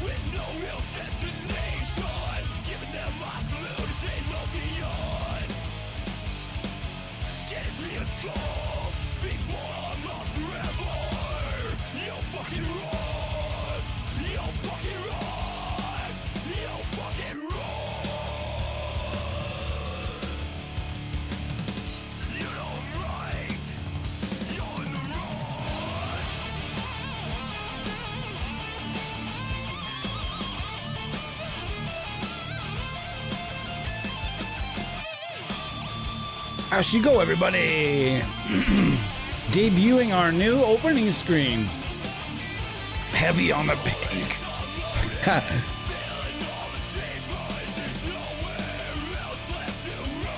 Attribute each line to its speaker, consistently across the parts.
Speaker 1: with no real destination, giving them my salute as they know beyond. Get it through your skull before I'm lost forever. You'll fucking run. You'll fucking run. You'll fucking run. You know I'm right. You're in the wrong.
Speaker 2: How's she go, everybody? Debuting our new opening screen. Heavy on the pink.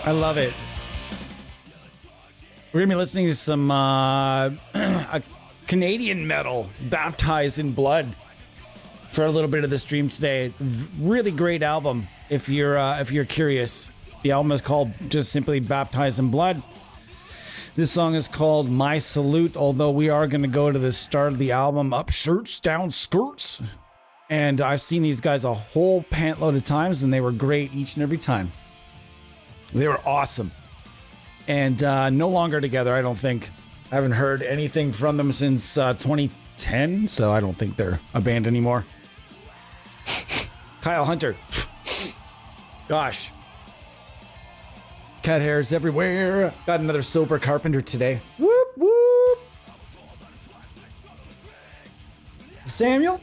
Speaker 2: I love it. We're gonna be listening to some a Canadian metal, Baptized in Blood, for a little bit of the stream today. Really great album. If you're curious, the album is called just simply Baptized in Blood. This song is called My Salute, although we are going to go to the start of the album, Up Shirts, Down Skirts. And I've seen these guys a whole pantload of times, and they were great each and every time. They were awesome. And no longer together, I don't think. I haven't heard anything from them since 2010, so I don't think they're a band anymore. Kyle Hunter. Gosh. Cat hairs everywhere. Got another sober carpenter today. Whoop, whoop. Samuel?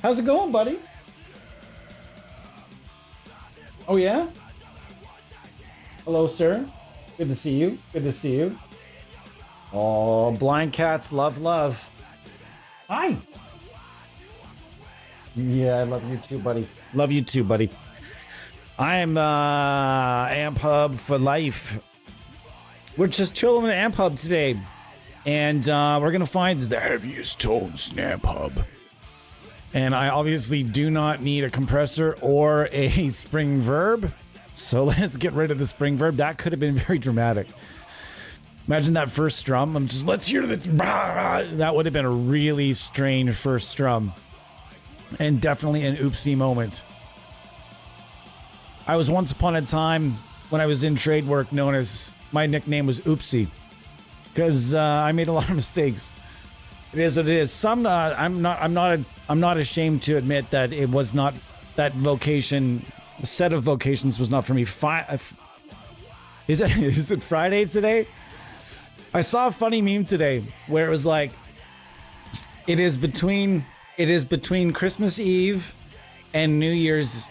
Speaker 2: How's it going, buddy? Oh, yeah? Hello, sir. Good to see you. Good to see you. Oh, blind cats love love. Hi. Yeah, I love you too, buddy. Love you too, buddy. I'm AmpHub for life. We're just chilling with AmpHub today. And we're going to find the heaviest tones in AmpHub. And I obviously do not need a compressor or a spring verb. So let's get rid of the spring verb. That could have been very dramatic. Imagine that first strum. Let's hear the... That would have been a really strange first strum. And definitely an oopsie moment. I was once upon a time when I was in trade work known as, my nickname was Oopsie, because I made a lot of mistakes. It is what it is. I'm not ashamed to admit that it was not, that vocation, set of vocations was not for me. Is it Friday today? I saw a funny meme today where it was like, it is between Christmas Eve and New Year's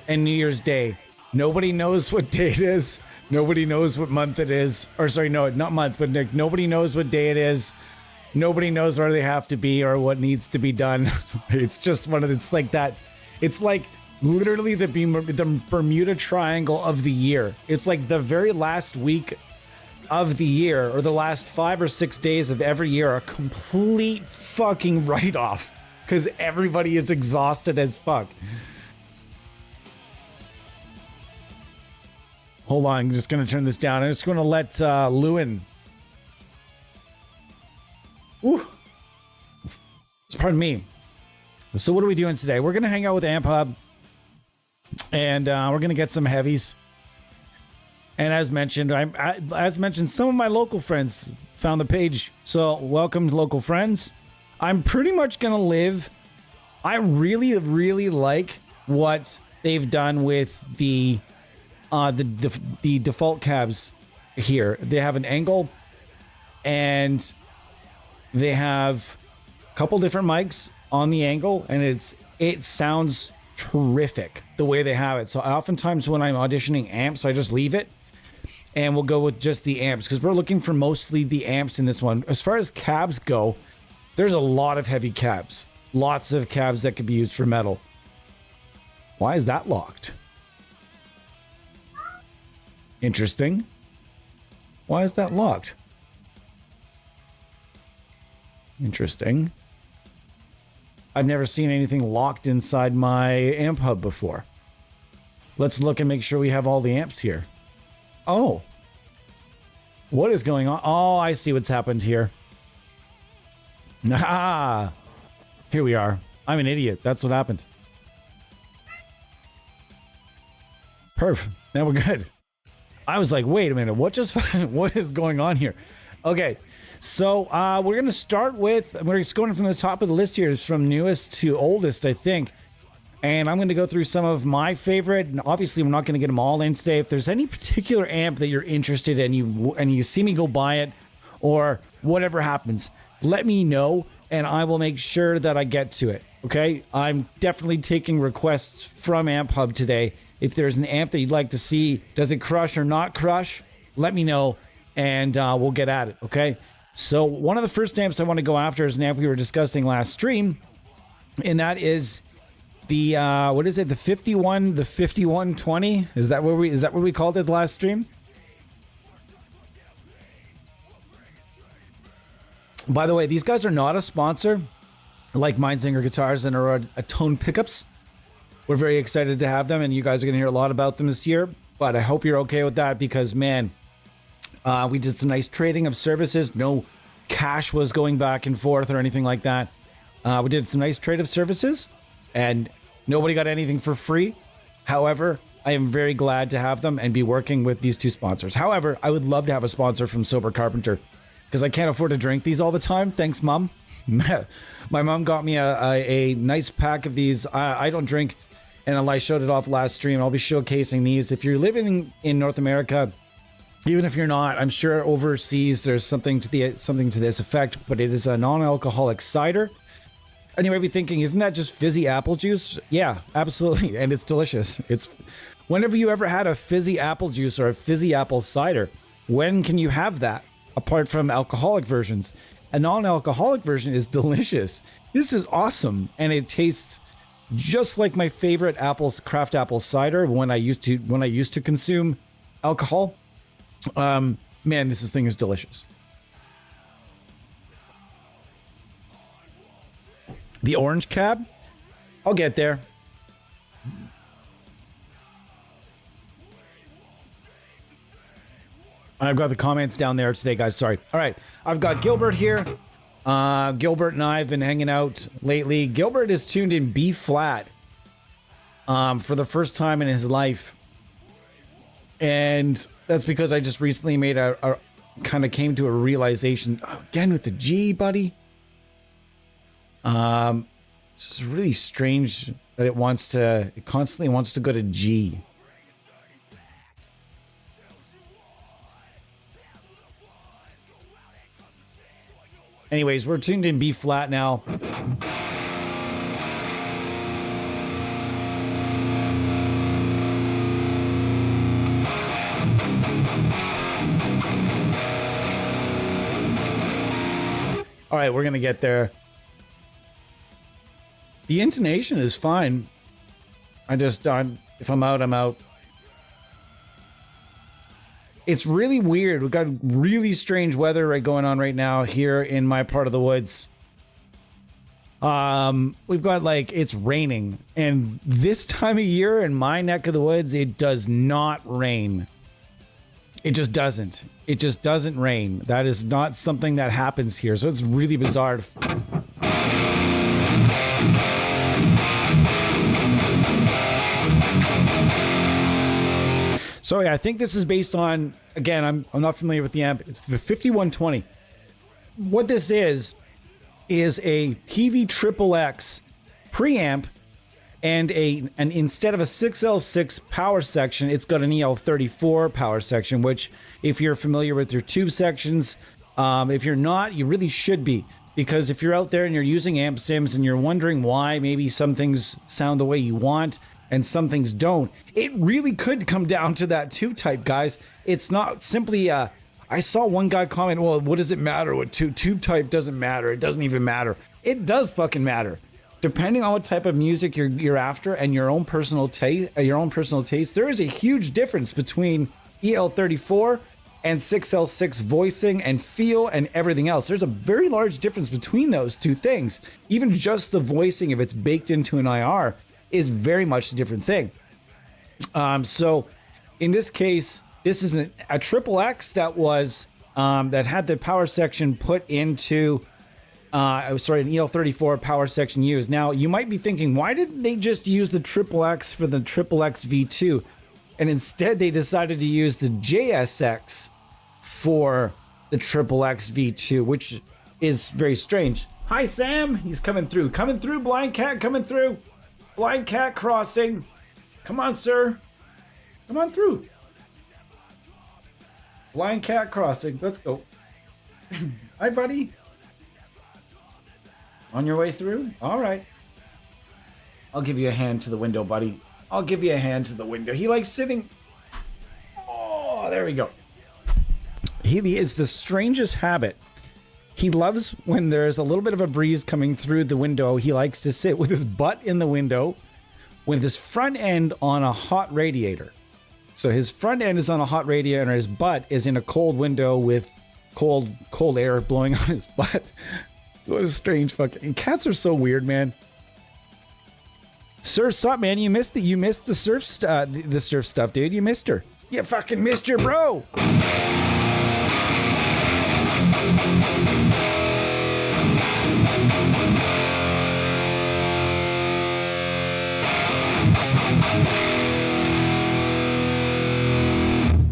Speaker 2: Day. Nobody knows what day it is. Nobody knows what month it is. Or sorry, no, not month, but nobody knows what day it is. Nobody knows where they have to be or what needs to be done. It's just it's like that. It's like literally the Bermuda Triangle of the year. It's like the very last week of the year, or the last 5 or 6 days of every year, are a complete fucking write-off because everybody is exhausted as fuck. Hold on, I'm just going to turn this down. I'm just going to let Lewin. Ooh. Pardon me. So what are we doing today? We're going to hang out with AmpHub. And we're going to get some heavies. And as mentioned, some of my local friends found the page. So welcome, local friends. I'm pretty much going to live. I really, really like what they've done with the default cabs here. They have an angle, and they have a couple different mics on the angle, and it sounds terrific the way they have it. So oftentimes when I'm auditioning amps, I just leave it and we'll go with just the amps, because we're looking for mostly the amps in this one. As far as cabs go, there's a lot of heavy cabs, lots of cabs that could be used for metal. Why is that locked? Interesting. Why is that locked? Interesting. I've never seen anything locked inside my AmpHub before. Let's look and make sure we have all the amps here. Oh. What is going on? Oh, I see what's happened here. Ah. Here we are. I'm an idiot. That's what happened. Perf. Now we're good. I was like, wait a minute. What is going on here? Okay. So we're going to start with, we're just going from the top of the list here. It's from newest to oldest, I think. And I'm going to go through some of my favorite. And obviously, we're not going to get them all in today. If there's any particular amp that you're interested in and you see me go buy it or whatever happens, let me know and I will make sure that I get to it. Okay? I'm definitely taking requests from AmpHub today. If there's an amp that you'd like to see, does it crush or not crush? Let me know and we'll get at it. Okay? So one of the first amps I want to go after is an amp we were discussing last stream, and that is the what is it? The 5120? Is that what we called it last stream? By the way, these guys are not a sponsor, like Mindsinger Guitars and a Tone Pickups. We're very excited to have them, and you guys are going to hear a lot about them this year. But I hope you're okay with that because, man, we did some nice trading of services. No cash was going back and forth or anything like that. We did some nice trade of services, and nobody got anything for free. However, I am very glad to have them and be working with these two sponsors. However, I would love to have a sponsor from Sober Carpenter because I can't afford to drink these all the time. Thanks, Mom. My mom got me a nice pack of these. I don't drink, and I showed it off last stream. I'll be showcasing these. If you're living in North America, even if you're not, I'm sure overseas there's something to this effect, but it is a non-alcoholic cider. And you might be thinking, isn't that just fizzy apple juice? Yeah, absolutely. And it's delicious. It's whenever you ever had a fizzy apple juice or a fizzy apple cider, when can you have that apart from alcoholic versions? A non-alcoholic version is delicious. This is awesome. And it tastes just like my favorite craft apple cider when I used to consume alcohol. Man, this thing is delicious. The orange cab? I'll get there. I've got the comments down there today, guys. Sorry. All right. I've got Gilbert here. Gilbert and I have been hanging out lately. Gilbert is tuned in B flat for the first time in his life. And that's because I just recently made a kind of came to a realization. Oh, again with the G, buddy. It's really strange that it constantly wants to go to G. Anyways, we're tuned in B flat now. All right, we're going to get there. The intonation is fine. If I'm out, I'm out. It's really weird. We've got really strange weather going on right now here in my part of the woods. We've got it's raining, and this time of year in my neck of the woods, it does not rain. It just doesn't. It just doesn't rain. That is not something that happens here. So it's really bizarre. So yeah, I think this is based on, again, I'm not familiar with the amp. It's the 5120. What this is a PV Triple X preamp and instead of a 6L6 power section, it's got an EL34 power section, which if you're familiar with your tube sections, if you're not, you really should be. Because if you're out there and you're using amp sims and you're wondering why maybe some things sound the way you want and some things don't, it really could come down to that tube type, guys. It's not simply I saw one guy comment, well, what does it matter? What tube type doesn't matter. It doesn't even matter. It does fucking matter. Depending on what type of music you're after and your own personal taste, there is a huge difference between EL34 and 6L6 voicing and feel and everything else. There's a very large difference between those two things. Even just the voicing, if it's baked into an IR, is very much a different thing. So in this case, this is a triple X that was that had the power section put into Sorry, an EL34 power section used. Now, you might be thinking, why didn't they just use the XXX for the XXX V2? And instead, they decided to use the JSX for the XXX V2, which is very strange. Hi, Sam. He's coming through. Coming through, Blind Cat, coming through. Blind Cat crossing. Come on, sir. Come on through. Blind Cat crossing. Let's go. Hi, buddy. On your way through? All right. I'll give you a hand to the window, buddy. I'll give you a hand to the window. He likes sitting. Oh, there we go. He is the strangest habit. He loves when there's a little bit of a breeze coming through the window. He likes to sit with his butt in the window with his front end on a hot radiator. So his front end is on a hot radiator and his butt is in a cold window with cold air blowing on his butt. What a strange fucking... Cats are so weird, man. Surf's up, man. You missed the surf stuff, dude. You missed her. You fucking missed your bro.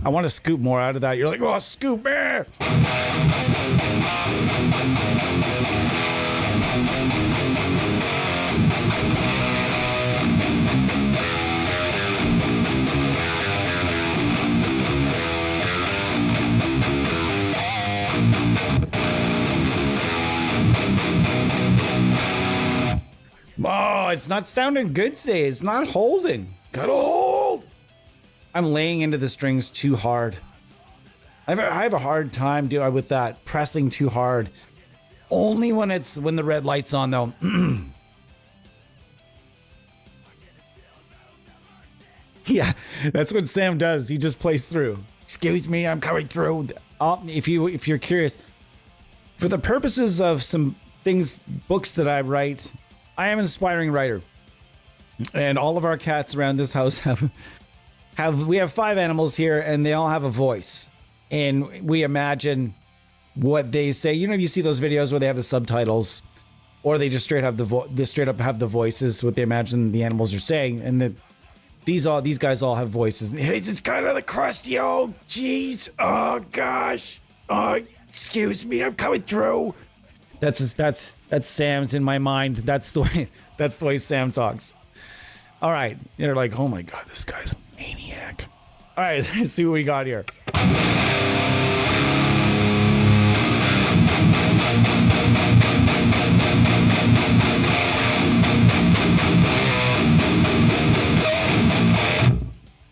Speaker 2: I want to scoop more out of that. You're like, oh, scoop, man. Oh, it's not sounding good today. It's not holding. Gotta hold. I'm laying into the strings too hard. I have a hard time with that, pressing too hard. Only when the red light's on, though. Yeah, that's what Sam does. He just plays through. Excuse me, I'm coming through. If you're curious, for the purposes of some books that I write, I am an aspiring writer, and all of our cats around this house we have 5 animals here, and they all have a voice, and we imagine what they say. You know, you see those videos where they have the subtitles, or they just straight up have the voices, what they imagine the animals are saying, and these guys all have voices. This is kind of the crusty. Oh, jeez. Oh, gosh. Oh, excuse me. I'm coming through. That's Sam's in my mind. That's the way Sam talks. All right. You're like, oh my God, this guy's a maniac. All right, let's see what we got here.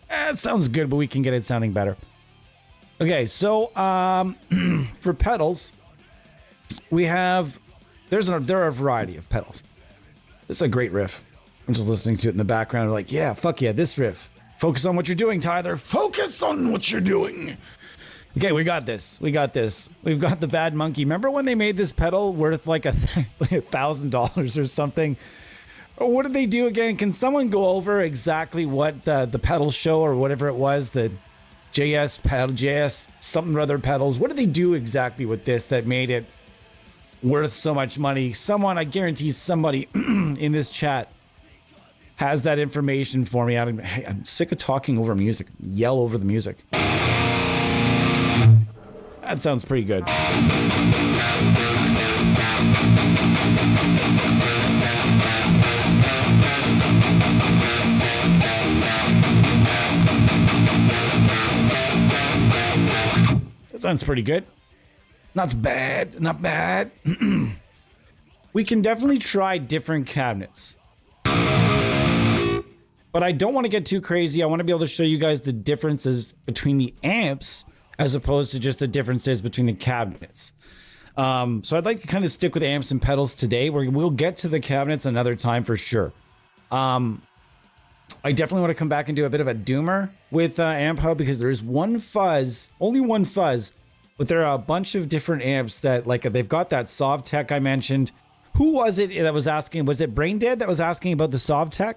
Speaker 2: That sounds good, but we can get it sounding better. Okay, so for pedals, there are a variety of pedals. This is a great riff. I'm just listening to it in the background, like, yeah, fuck yeah, this riff. Focus on what you're doing, Tyler. Focus on what you're doing. Okay, we got this. We've got the Bad Monkey. Remember when they made this pedal worth like $1,000 or something? Or what did they do again? Can someone go over exactly what the pedal show or whatever it was, the JS something or other pedals? What did they do exactly with this that made it worth so much money? Someone, I guarantee somebody in this chat has that information for me. I'm sick of talking over music. Yell over the music. That sounds pretty good. That sounds pretty good. Not bad. Not bad. We can definitely try different cabinets. But I don't want to get too crazy. I want to be able to show you guys the differences between the amps as opposed to just the differences between the cabinets. So I'd like to kind of stick with amps and pedals today. We'll get to the cabinets another time for sure. I definitely want to come back and do a bit of a doomer with AmpHub because there is only one fuzz, but there are a bunch of different amps that, like, they've got that Sovtech I mentioned. Who was it that was asking? Was it Braindead that was asking about the Sovtech?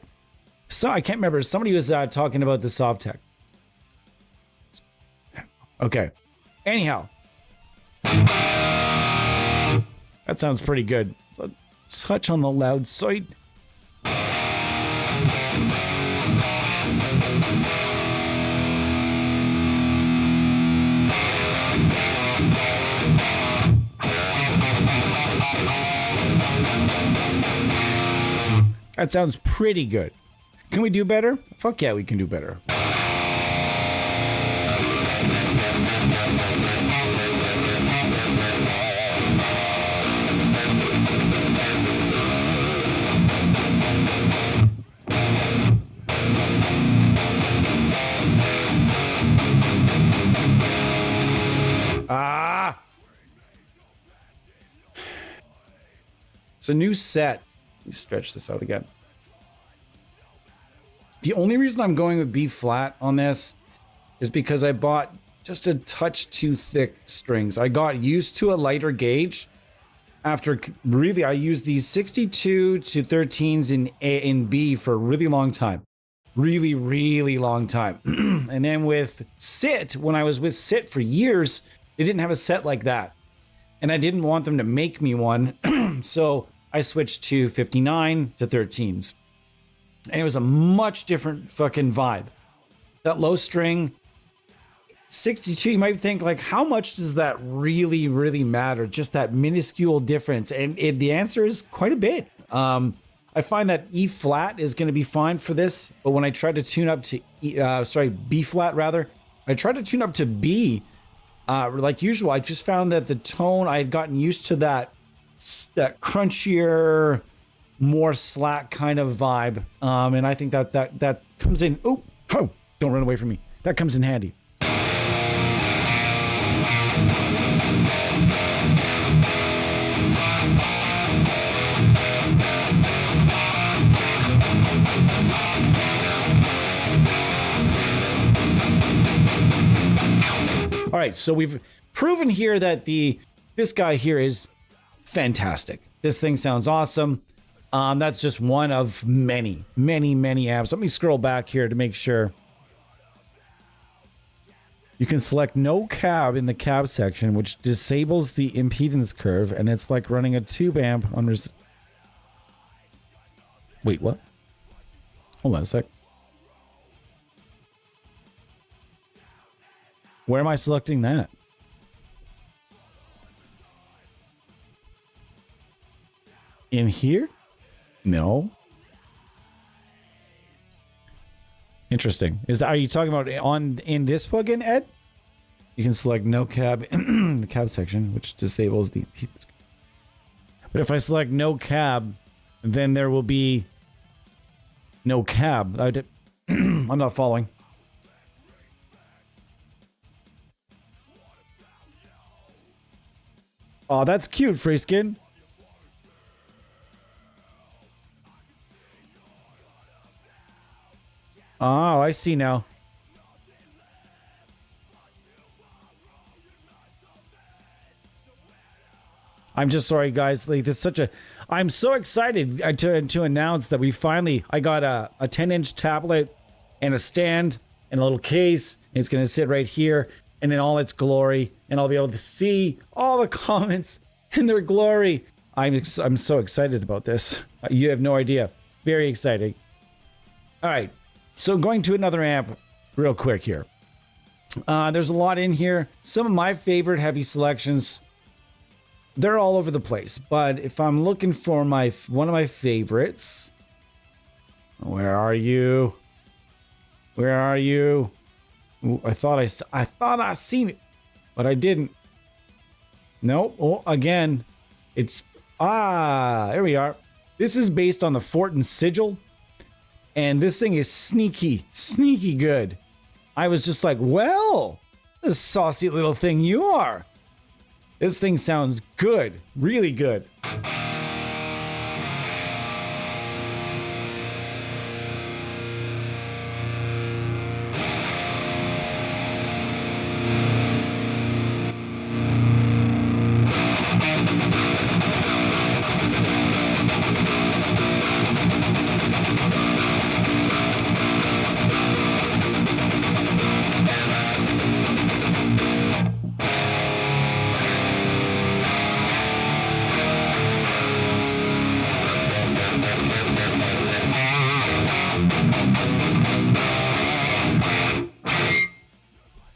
Speaker 2: So I can't remember. Somebody was talking about the Sovtech. Okay. Anyhow. That sounds pretty good. It's a touch on the loud side. That sounds pretty good. Can we do better? Fuck yeah, we can do better. Ah! It's a new set. Let me stretch this out again. The only reason I'm going with B flat on this is because I bought just a touch too thick strings. I got used to a lighter gauge after really I used these 62 to 13s in A and B for a really long time. Really long time. And then with Sit, when I was with Sit for years, they didn't have a set like that. And I didn't want them to make me one. So I switched to 59 to 13s. And it was a much different fucking vibe. That low string, 62, you might think like, how much does that really matter? Just that minuscule difference. And the answer is quite a bit. I find that E flat is going to be fine for this. But when I tried to tune up to, B flat rather, I tried to tune up to B like usual. I just found that the tone, I had gotten used to that crunchier, more slack kind of vibe, and I think that comes in. Oh, don't run away from me. That comes in handy. All right, so we've proven here that this guy here is fantastic. This thing sounds awesome. That's just one of many amps. Let me scroll back here to make sure. You can select no cab in the cab section, which disables the impedance curve, and it's like running a tube amp on. Wait, what? Hold on a sec. Where am I selecting that? In here? No. Interesting. Are you talking about in this plugin, Ed? You can select no cab in the cab section, which disables the impedance. But if I select no cab, then there will be no cab. I'm not following. Oh, that's cute, Freeskin. Oh, I see now. I'm just sorry, guys. Like, this is such a... I'm so excited to announce that I got a 10-inch tablet and a stand and a little case. It's going to sit right here and in all its glory, and I'll be able to see all the comments in their glory. I'm so excited about this. You have no idea. Very exciting. All right. So going to another amp real quick here. There's a lot in here. Some of my favorite heavy selections, they're all over the place. But if I'm looking for one of my favorites, where are you? Where are you? Ooh, I thought I seen it, but I didn't. Nope. Oh, again, it's there we are. This is based on the Fortin Sigil, and this thing is sneaky good. I was just like, well, this saucy little thing you are. This thing sounds good, really good.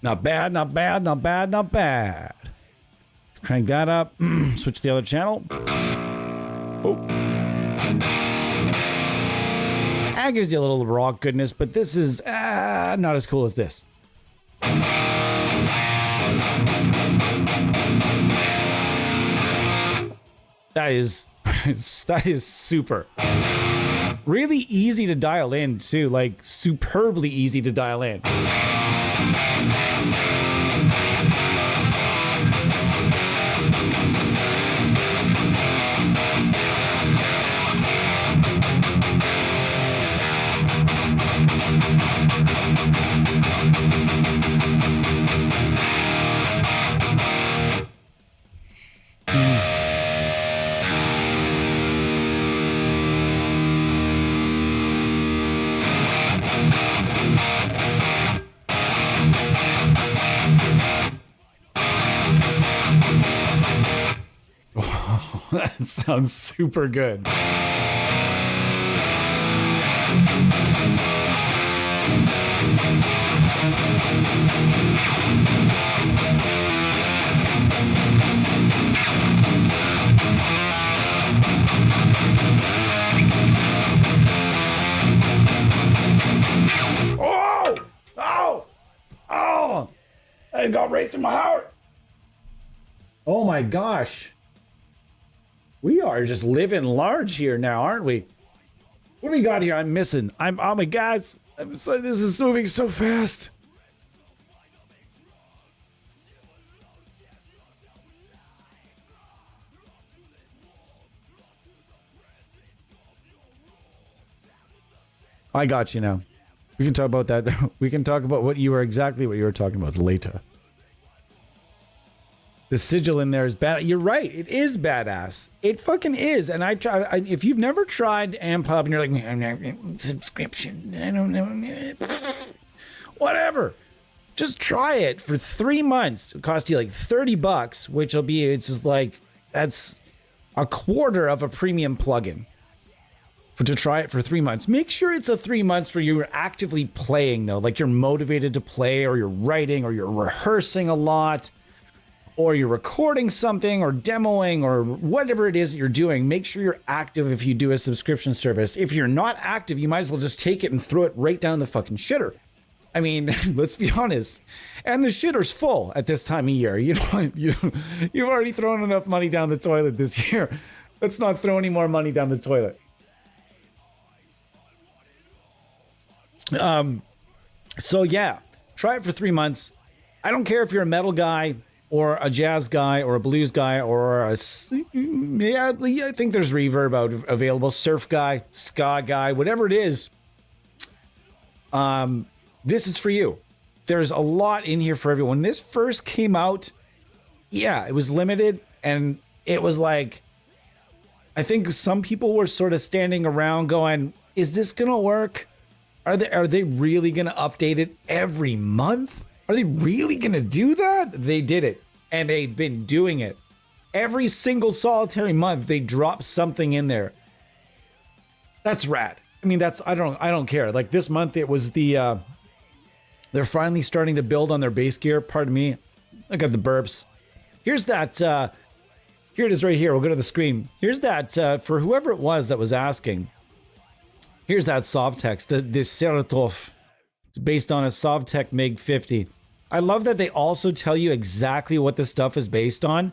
Speaker 2: Not bad, not bad, not bad, not bad. Crank that up. Switch to the other channel. Oh. That gives you a little rock goodness, but this is not as cool as this. That is super. Really easy to dial in too, like superbly easy to dial in. That sounds super good. Oh! Oh! Oh! It got right through my heart. Oh my gosh. We are just living large here now, aren't we? What do we got here? I'm missing. Oh my guys. This is moving so fast. I got you now. We can talk about that. We can talk about what you were talking about later. The sigil in there is bad. You're right. It is badass. It fucking is. And if you've never tried AmpHub and you're like, subscription, I don't know. Whatever. Just try it for 3 months. It'll cost you like $30, which will be, it's just like, that's a quarter of a premium plugin to try it for 3 months. Make sure it's a 3 months where you're actively playing though. Like you're motivated to play, or you're writing, or you're rehearsing a lot, or you're recording something or demoing or whatever it is that you're doing. Make sure you're active if you do a subscription service. If you're not active, you might as well just take it and throw it right down the fucking shitter. I mean, let's be honest. And the shitter's full at this time of year. You've already thrown enough money down the toilet this year. Let's not throw any more money down the toilet. So yeah, try it for 3 months. I don't care if you're a metal guy or a jazz guy or a blues guy or I think there's reverb out available, surf guy, ska guy, whatever it is. This is for you. There's a lot in here for everyone. When this first came out, yeah, it was limited, and it was like, I think some people were sort of standing around going, is this gonna work? Are they really gonna update it every month? Are they really gonna do that? They did it, and they've been doing it. Every single solitary month, they drop something in there. That's rad. I mean, I don't care. Like this month, it was the, they're finally starting to build on their bass gear. Pardon me. I got the burps. Here's that, here it is right here. We'll go to the screen. Here's that, for whoever it was that was asking. Here's that Sovtex, the Seratov. It's based on a Sovtek MiG 50. I love that they also tell you exactly what the stuff is based on.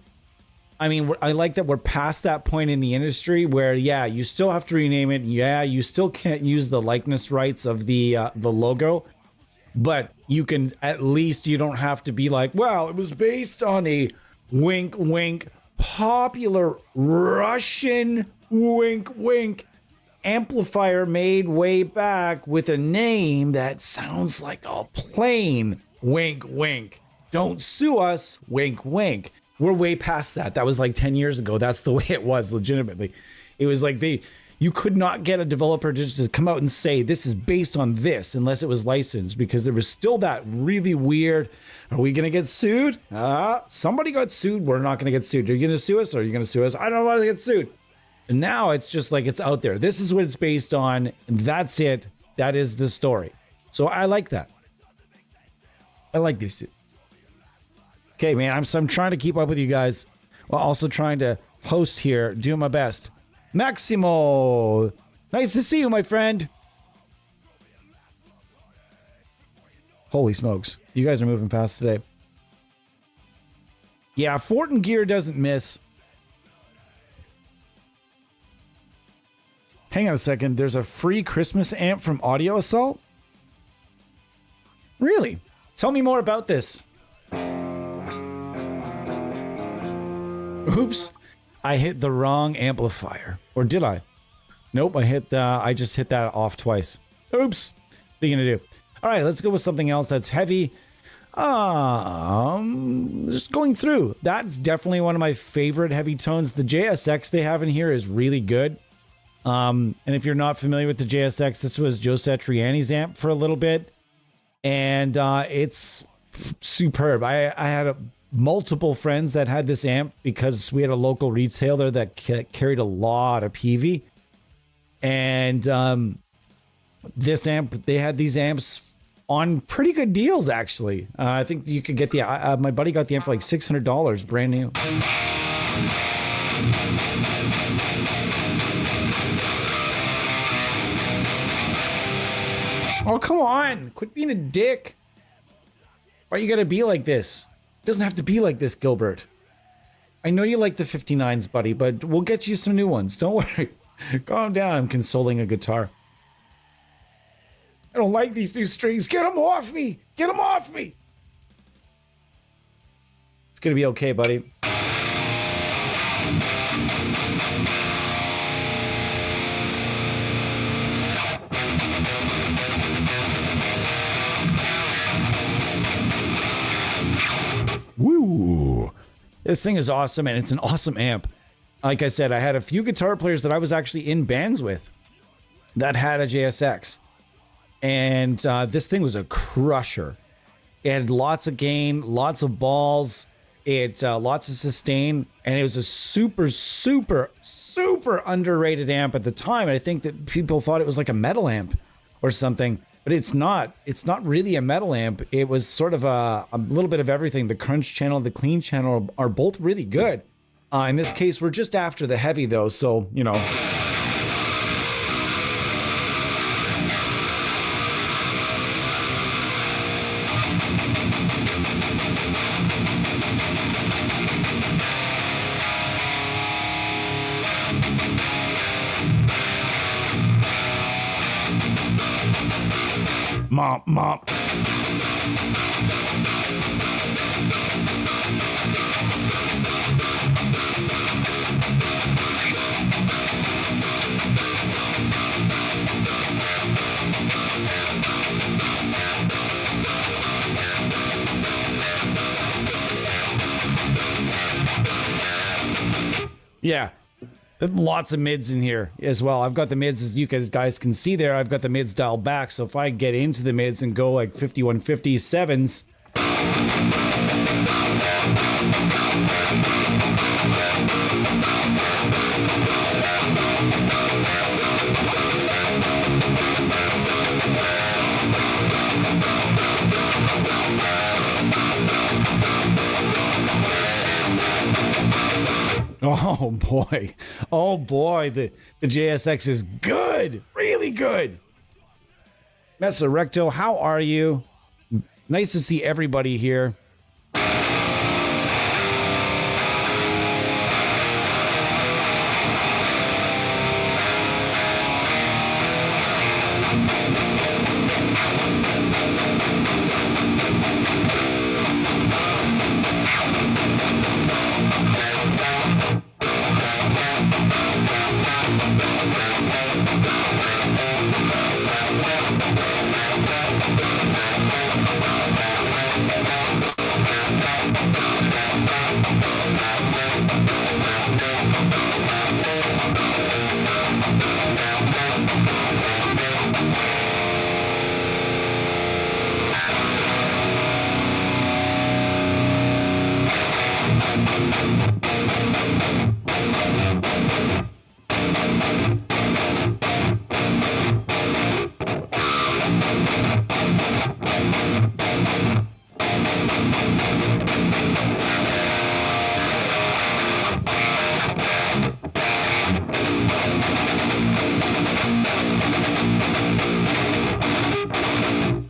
Speaker 2: I mean, I like that we're past that point in the industry where, yeah, you still have to rename it. Yeah, you still can't use the likeness rights of the logo, but you can, at least you don't have to be like, well, it was based on a wink, wink, popular Russian wink, wink amplifier made way back with a name that sounds like a plane. Wink, wink. Don't sue us. Wink, wink. We're way past that. That was like 10 years ago. That's the way it was, legitimately. It was like you could not get a developer just to come out and say this is based on this unless it was licensed, because there was still that really weird, are we going to get sued? Somebody got sued. We're not going to get sued. Are you going to sue us? Or are you going to sue us? I don't want to get sued. And now it's just like it's out there. This is what it's based on. And that's it. That is the story. So I like that. I like this. Okay, man, I'm trying to keep up with you guys while also trying to host here, do my best. Maximo, nice to see you, my friend. Holy smokes, you guys are moving fast today. Yeah, Fortin gear doesn't miss. Hang on a second, there's a free Christmas amp from Audio Assault? Really? Tell me more about this. Oops, I hit the wrong amplifier. Or did I? Nope, I just hit that off twice. Oops, what are you gonna do? All right, let's go with something else that's heavy. Just going through. That's definitely one of my favorite heavy tones. The JSX they have in here is really good. And if you're not familiar with the JSX, this was Joe Satriani's amp for a little bit. And it's superb. I had multiple friends that had this amp because we had a local retailer that carried a lot of PV. And this amp, they had these amps on pretty good deals, actually. I think you could get the, my buddy got the amp for like $600, brand new. Oh, come on. Quit being a dick. Why you gotta be like this? It doesn't have to be like this, Gilbert. I know you like the 59s, buddy, but we'll get you some new ones. Don't worry. Calm down. I'm consoling a guitar. I don't like these two strings. Get them off me. Get them off me. It's going to be okay, buddy. Woo. This thing is awesome, and it's an awesome amp. Like I said, I had a few guitar players that I was actually in bands with that had a JSX. And this thing was a crusher. It had lots of gain, lots of balls, it lots of sustain, and it was a super, super, super underrated amp at the time. And I think that people thought it was like a metal amp or something, but it's not. It's not really a metal amp. It was sort of a little bit of everything. The crunch channel, the clean channel are both really good. In this case, we're just after the heavy though, so, you know. Mop, mop. Yeah. There's lots of mids in here as well. I've got the mids, as you guys can see there, I've got the mids dialed back. So if I get into the mids and go like 5157s. Oh boy, the JSX is good, really good. Mesa Recto, how are you? Nice to see everybody here.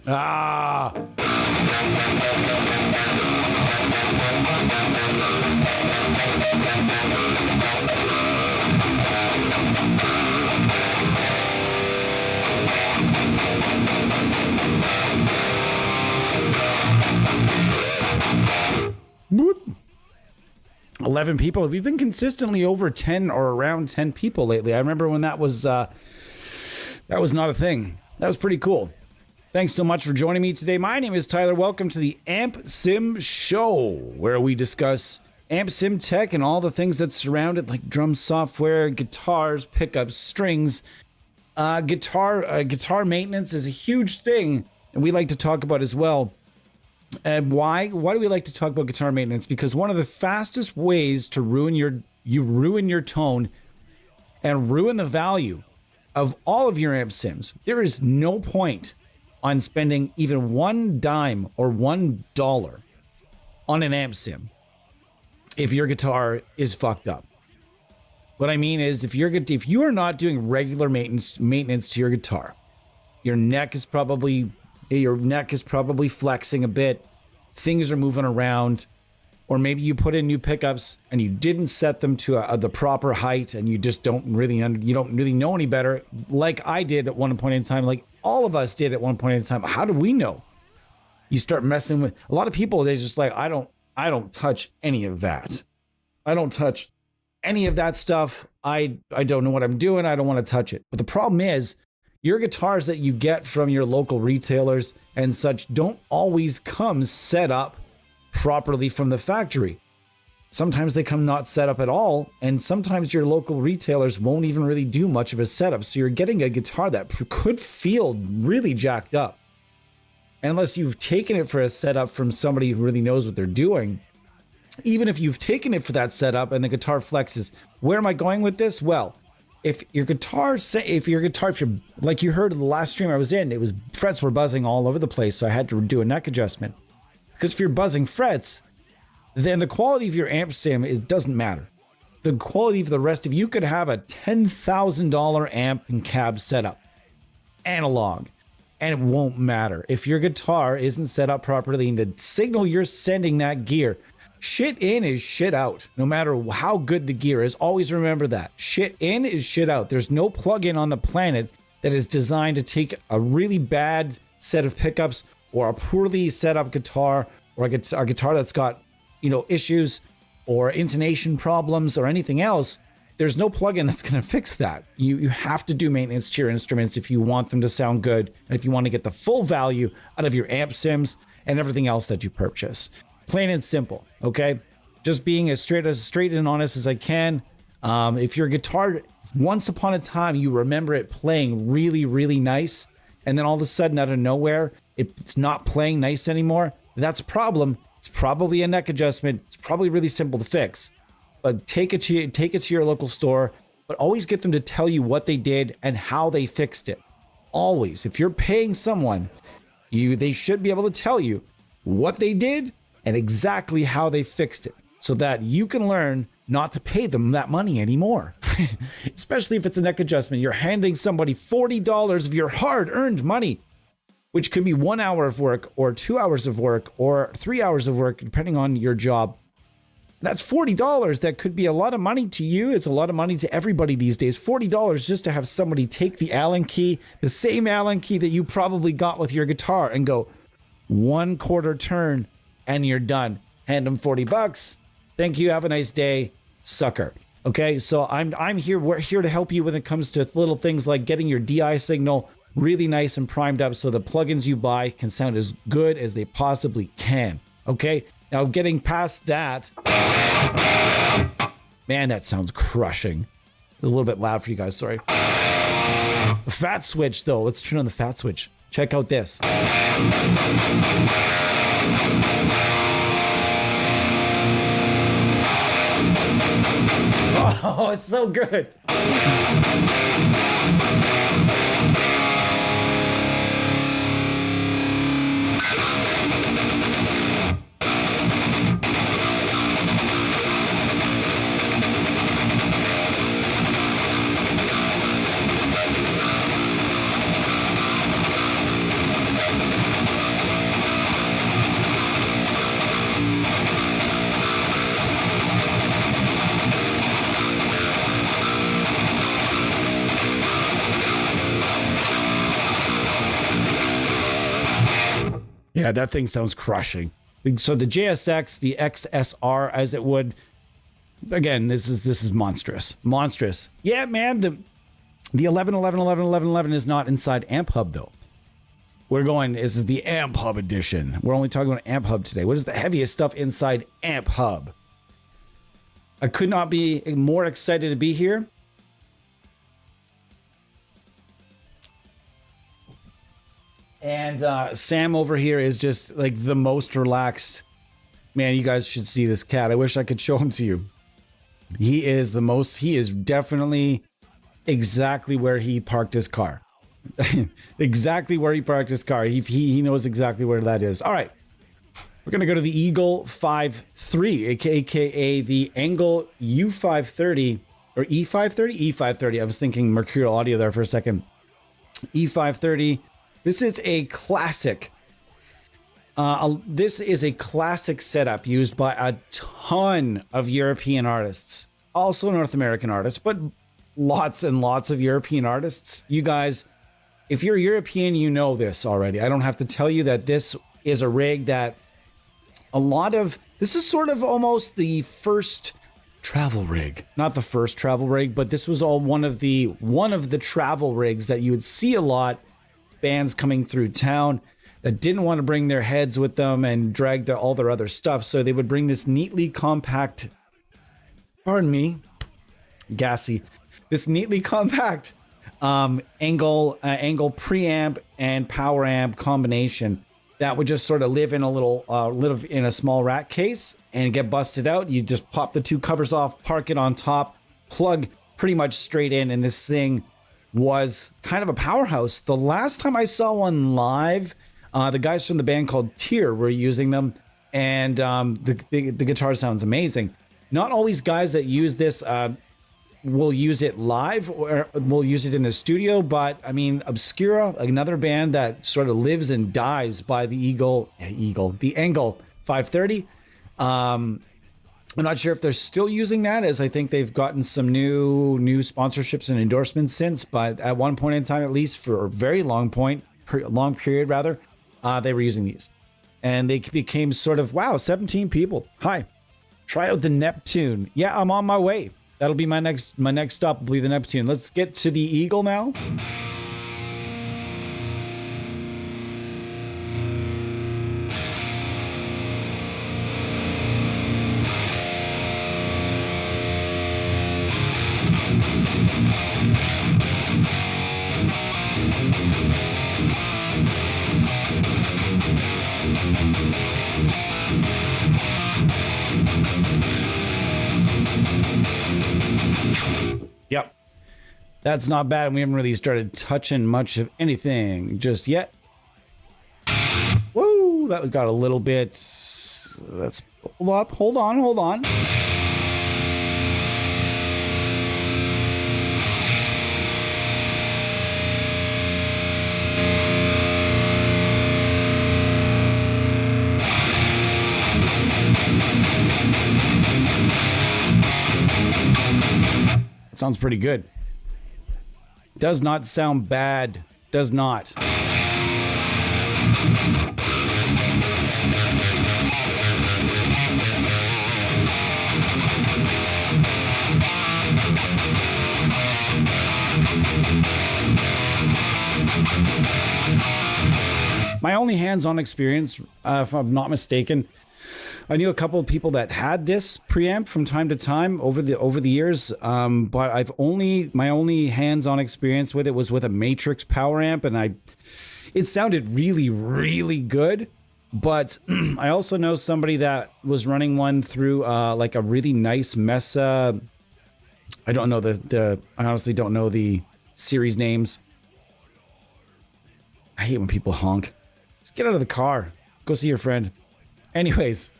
Speaker 2: Ah. Whoop. 11 people. We've been consistently over 10 or around 10 people lately. I remember when that was not a thing. That was pretty cool. Thanks so much for joining me today. My name is Tyler. Welcome to the Amp Sim Show, where we discuss amp sim tech and all the things that surround it, like drum software, guitars, pickups, strings. Guitar maintenance is a huge thing, and we like to talk about as well. And why? Why do we like to talk about guitar maintenance? Because one of the fastest ways to ruin your tone and ruin the value of all of your amp sims. There is no point on spending even one dime or $1 on an amp sim if your guitar is fucked up. What I mean is, if you are not doing regular maintenance to your guitar, your neck is probably flexing a bit, things are moving around, or maybe you put in new pickups and you didn't set them to the proper height, and you just don't really know any better, like I did at one point in time, like all of us did at one point in time. How do we know? You start messing with a lot of people. They just like, I don't touch any of that. I don't touch any of that stuff. I don't know what I'm doing. I don't want to touch it. But the problem is, your guitars that you get from your local retailers and such don't always come set up properly from the factory. Sometimes they come not set up at all, and sometimes your local retailers won't even really do much of a setup. So you're getting a guitar that could feel really jacked up. And unless you've taken it for a setup from somebody who really knows what they're doing, even if you've taken it for that setup and the guitar flexes, where am I going with this? Well, if you're like you heard in the last stream I was in, it was frets were buzzing all over the place, so I had to do a neck adjustment. Because if you're buzzing frets, then the quality of your amp sim doesn't matter. The quality of the rest of you could have a $10,000 amp and cab setup, analog, and it won't matter if your guitar isn't set up properly and the signal you're sending that gear. Shit in is shit out. No matter how good the gear is, always remember that. Shit in is shit out. There's no plugin on the planet that is designed to take a really bad set of pickups or a poorly set up guitar, or a guitar that's got, issues or intonation problems or anything else. There's no plugin that's going to fix that. You have to do maintenance to your instruments if you want them to sound good, and if you want to get the full value out of your amp sims and everything else that you purchase. Plain and simple, okay? Just being as straight and honest as I can. If your guitar, once upon a time, you remember it playing really, really nice, and then all of a sudden, out of nowhere, it's not playing nice anymore, that's a problem. It's probably a neck adjustment. It's probably really simple to fix. But take it to your local store, but always get them to tell you what they did and how they fixed it. Always. If you're paying someone, they should be able to tell you what they did and exactly how they fixed it, so that you can learn not to pay them that money anymore. Especially if it's a neck adjustment. You're handing somebody $40 of your hard-earned money, which could be 1 hour of work or 2 hours of work or 3 hours of work, depending on your job. That's $40. That could be a lot of money to you. It's a lot of money to everybody these days. $40 just to have somebody take the Allen key, the same Allen key that you probably got with your guitar, and go 1/4 turn, and you're done. Hand them $40. Thank you. Have a nice day, sucker. Okay, so I'm here. We're here to help you when it comes to little things like getting your DI signal really nice and primed up, so the plugins you buy can sound as good as they possibly can. Okay, now getting past that, man, that sounds crushing. A little bit loud for you guys. Sorry. The fat switch, though. Let's turn on the fat switch. Check out this. Oh, it's so good. Yeah, that thing sounds crushing. So the JSX, the XSR, as it would, again, this is monstrous. Monstrous. Yeah, man, the 11 is not inside AmpHub, though. This is the AmpHub edition. We're only talking about AmpHub today. What is the heaviest stuff inside AmpHub? I could not be more excited to be here. And Sam over here is just like the most relaxed. Man, you guys should see this cat. I wish I could show him to you. He is definitely exactly where he parked his car. Exactly where he parked his car. He knows exactly where that is. All right. We're going to go to the Eagle 5.3, aka the Angle U530 or E530? E530. I was thinking Mercurial Audio there for a second. E530. This is a classic. This is a classic setup used by a ton of European artists, also North American artists, but lots and lots of European artists. You guys, if you're European, you know this already. I don't have to tell you that this is a rig that this is sort of almost the first travel rig. Not the first travel rig, but this was all one of the travel rigs that you would see a lot. Bands coming through town that didn't want to bring their heads with them and drag all their other stuff, so they would bring this neatly compact, pardon me, gassy, this neatly compact angle preamp and power amp combination that would just sort of live in a small rack case and get busted out. You just pop the two covers off, park it on top, plug pretty much straight in, and this thing was kind of a powerhouse. The last time I saw one live, the guys from the band called Tear were using them, and the guitar sounds amazing. Not always guys that use this will use it live or will use it in the studio, but I mean, Obscura, another band that sort of lives and dies by the the Angle 530. I'm not sure if they're still using that, as I think they've gotten some new sponsorships and endorsements since, but at one point in time, at least for a very long period rather, they were using these. And they became sort of, wow, 17 people. Hi, try out the Neptune. Yeah, I'm on my way. That'll be my next stop will be the Neptune. Let's get to the Eagle now. Yep. That's not bad. We haven't really started touching much of anything just yet. Woo! That got a little bit... Let's pull up. Hold on. Sounds pretty good. Does not sound bad. Does not. My only hands-on experience, if I'm not mistaken, I knew a couple of people that had this preamp from time to time over the years, but my only hands-on experience with it was with a Matrix power amp, and it sounded really, really good. But I also know somebody that was running one through like a really nice Mesa. I don't know I honestly don't know the series names. I hate when people honk. Just get out of the car. Go see your friend. Anyways.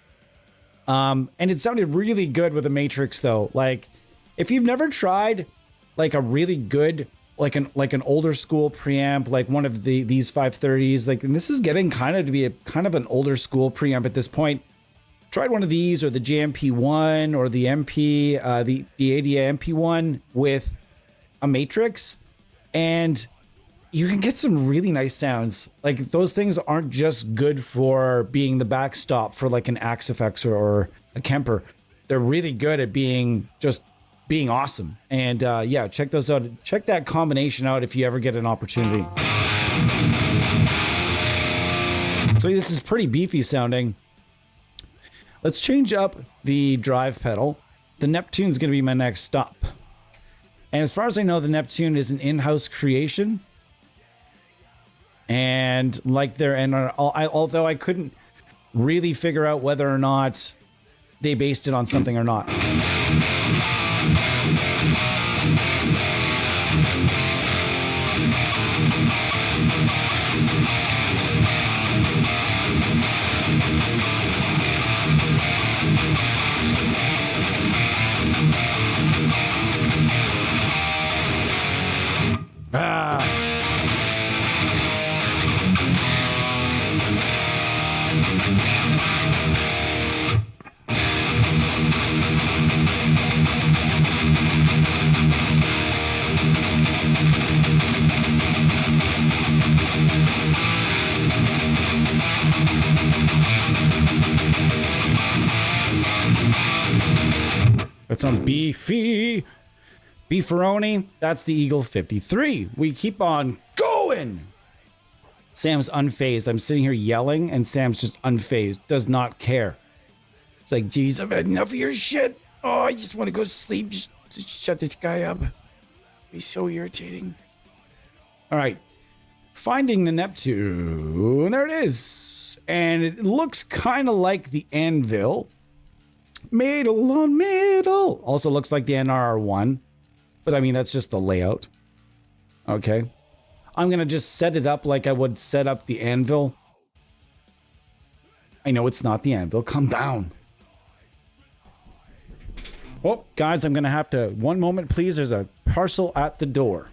Speaker 2: And it sounded really good with a Matrix though. Like, if you've never tried like a really good, like an older school preamp, like one of these 530s, like, and this is getting kind of to be a kind of an older school preamp at this point. Tried one of these or the JMP1 or the MP, the ADA MP1 with a Matrix, and you can get some really nice sounds. Like those things aren't just good for being the backstop for like an Axe FX or a Kemper. They're really good at being awesome. And yeah, check those out. Check that combination out if you ever get an opportunity. So this is pretty beefy sounding. Let's change up the drive pedal. The Neptune's going to be my next stop. And as far as I know, the Neptune is an in-house creation. And like although I couldn't really figure out whether or not they based it on something or not. That sounds beefy. Beefaroni. That's the Eagle 53. We keep on going. Sam's unfazed. I'm sitting here yelling, and Sam's just unfazed. Does not care. It's like, geez, I've had enough of your shit. Oh, I just want to go to sleep. Just shut this guy up. He's so irritating. All right. Finding the Neptune. There it is. And it looks kind of like the Anvil. Middle on middle. Also looks like the NRR1. But I mean, that's just the layout. Okay. I'm going to just set it up like I would set up the Anvil. I know it's not the Anvil. Calm down. Oh, guys, I'm going to have to... One moment, please. There's a parcel at the door.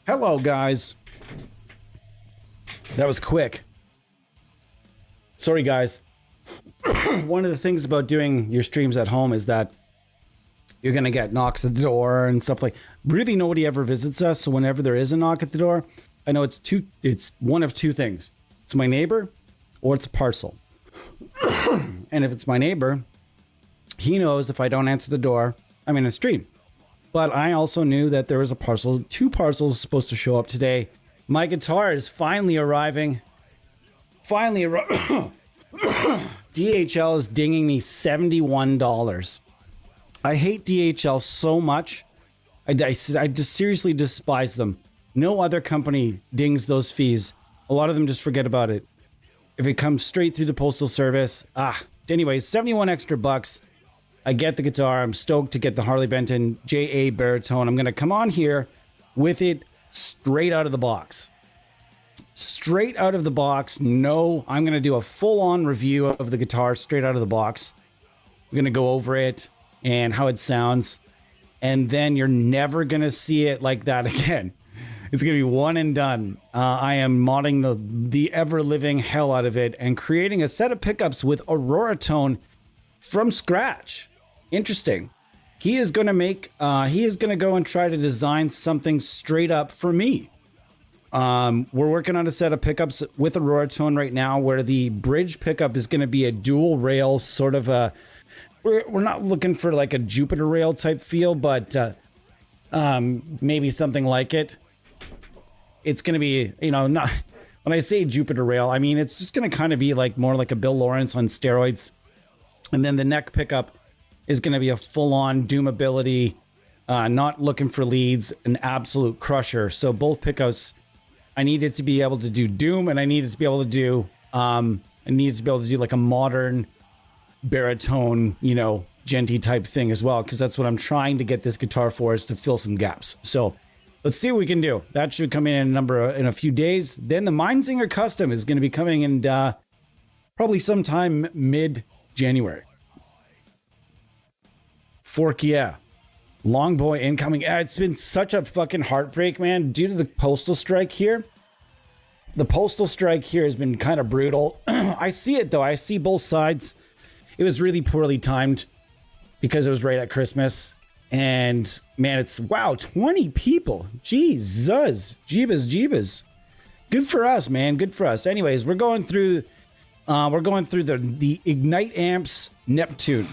Speaker 2: Hello, guys. That was quick. Sorry, guys. One of the things about doing your streams at home is that you're going to get knocks at the door and stuff like... Really, nobody ever visits us, so whenever there is a knock at the door, I know it's one of two things. It's my neighbor or it's a parcel. And if it's my neighbor, he knows if I don't answer the door, I'm in a stream. but I also knew that there was two parcels supposed to show up today. My guitar is finally arriving. DHL is dinging me $71. I hate DHL so much. I just seriously despise them. No other company dings those fees. A lot of them just forget about it. If it comes straight through the postal service, anyways, 71 extra bucks. I get the guitar. I'm stoked to get the Harley Benton JA baritone. I'm going to come on here with it straight out of the box. Straight out of the box. No, I'm going to do a full-on review of the guitar straight out of the box. We're going to go over it and how it sounds. And then you're never going to see it like that again. It's going to be one and done. I am modding the ever-living hell out of it and creating a set of pickups with Aurora Tone from scratch. Interesting. He is going to go and try to design something straight up for me. We're working on a set of pickups with Aurora Tone right now where the bridge pickup is going to be a dual rail sort of a... We're not looking for like a Jupiter rail type feel, but maybe something like it. It's going to be, not... When I say Jupiter rail, I mean, it's just going to kind of be like more like a Bill Lawrence on steroids. And then the neck pickup is going to be a full-on doomability, not looking for leads, an absolute crusher. So both pickups, I needed to be able to do doom, and I needed to be able to do, like a modern baritone, genty type thing as well, because that's what I'm trying to get this guitar for, is to fill some gaps. So let's see what we can do. That should come in a few days. Then the Mindsinger Custom is going to be coming in probably sometime mid-January. Fork, yeah. Long boy incoming. It's been such a fucking heartbreak, man, due to the postal strike here. The postal strike here has been kind of brutal. I see it, though. I see both sides. It was really poorly timed because it was right at Christmas. And, man, wow, 20 people. Jesus. Jeebus. Good for us, man. Good for us. Anyways, we're going through the Ignite Amps Neptune.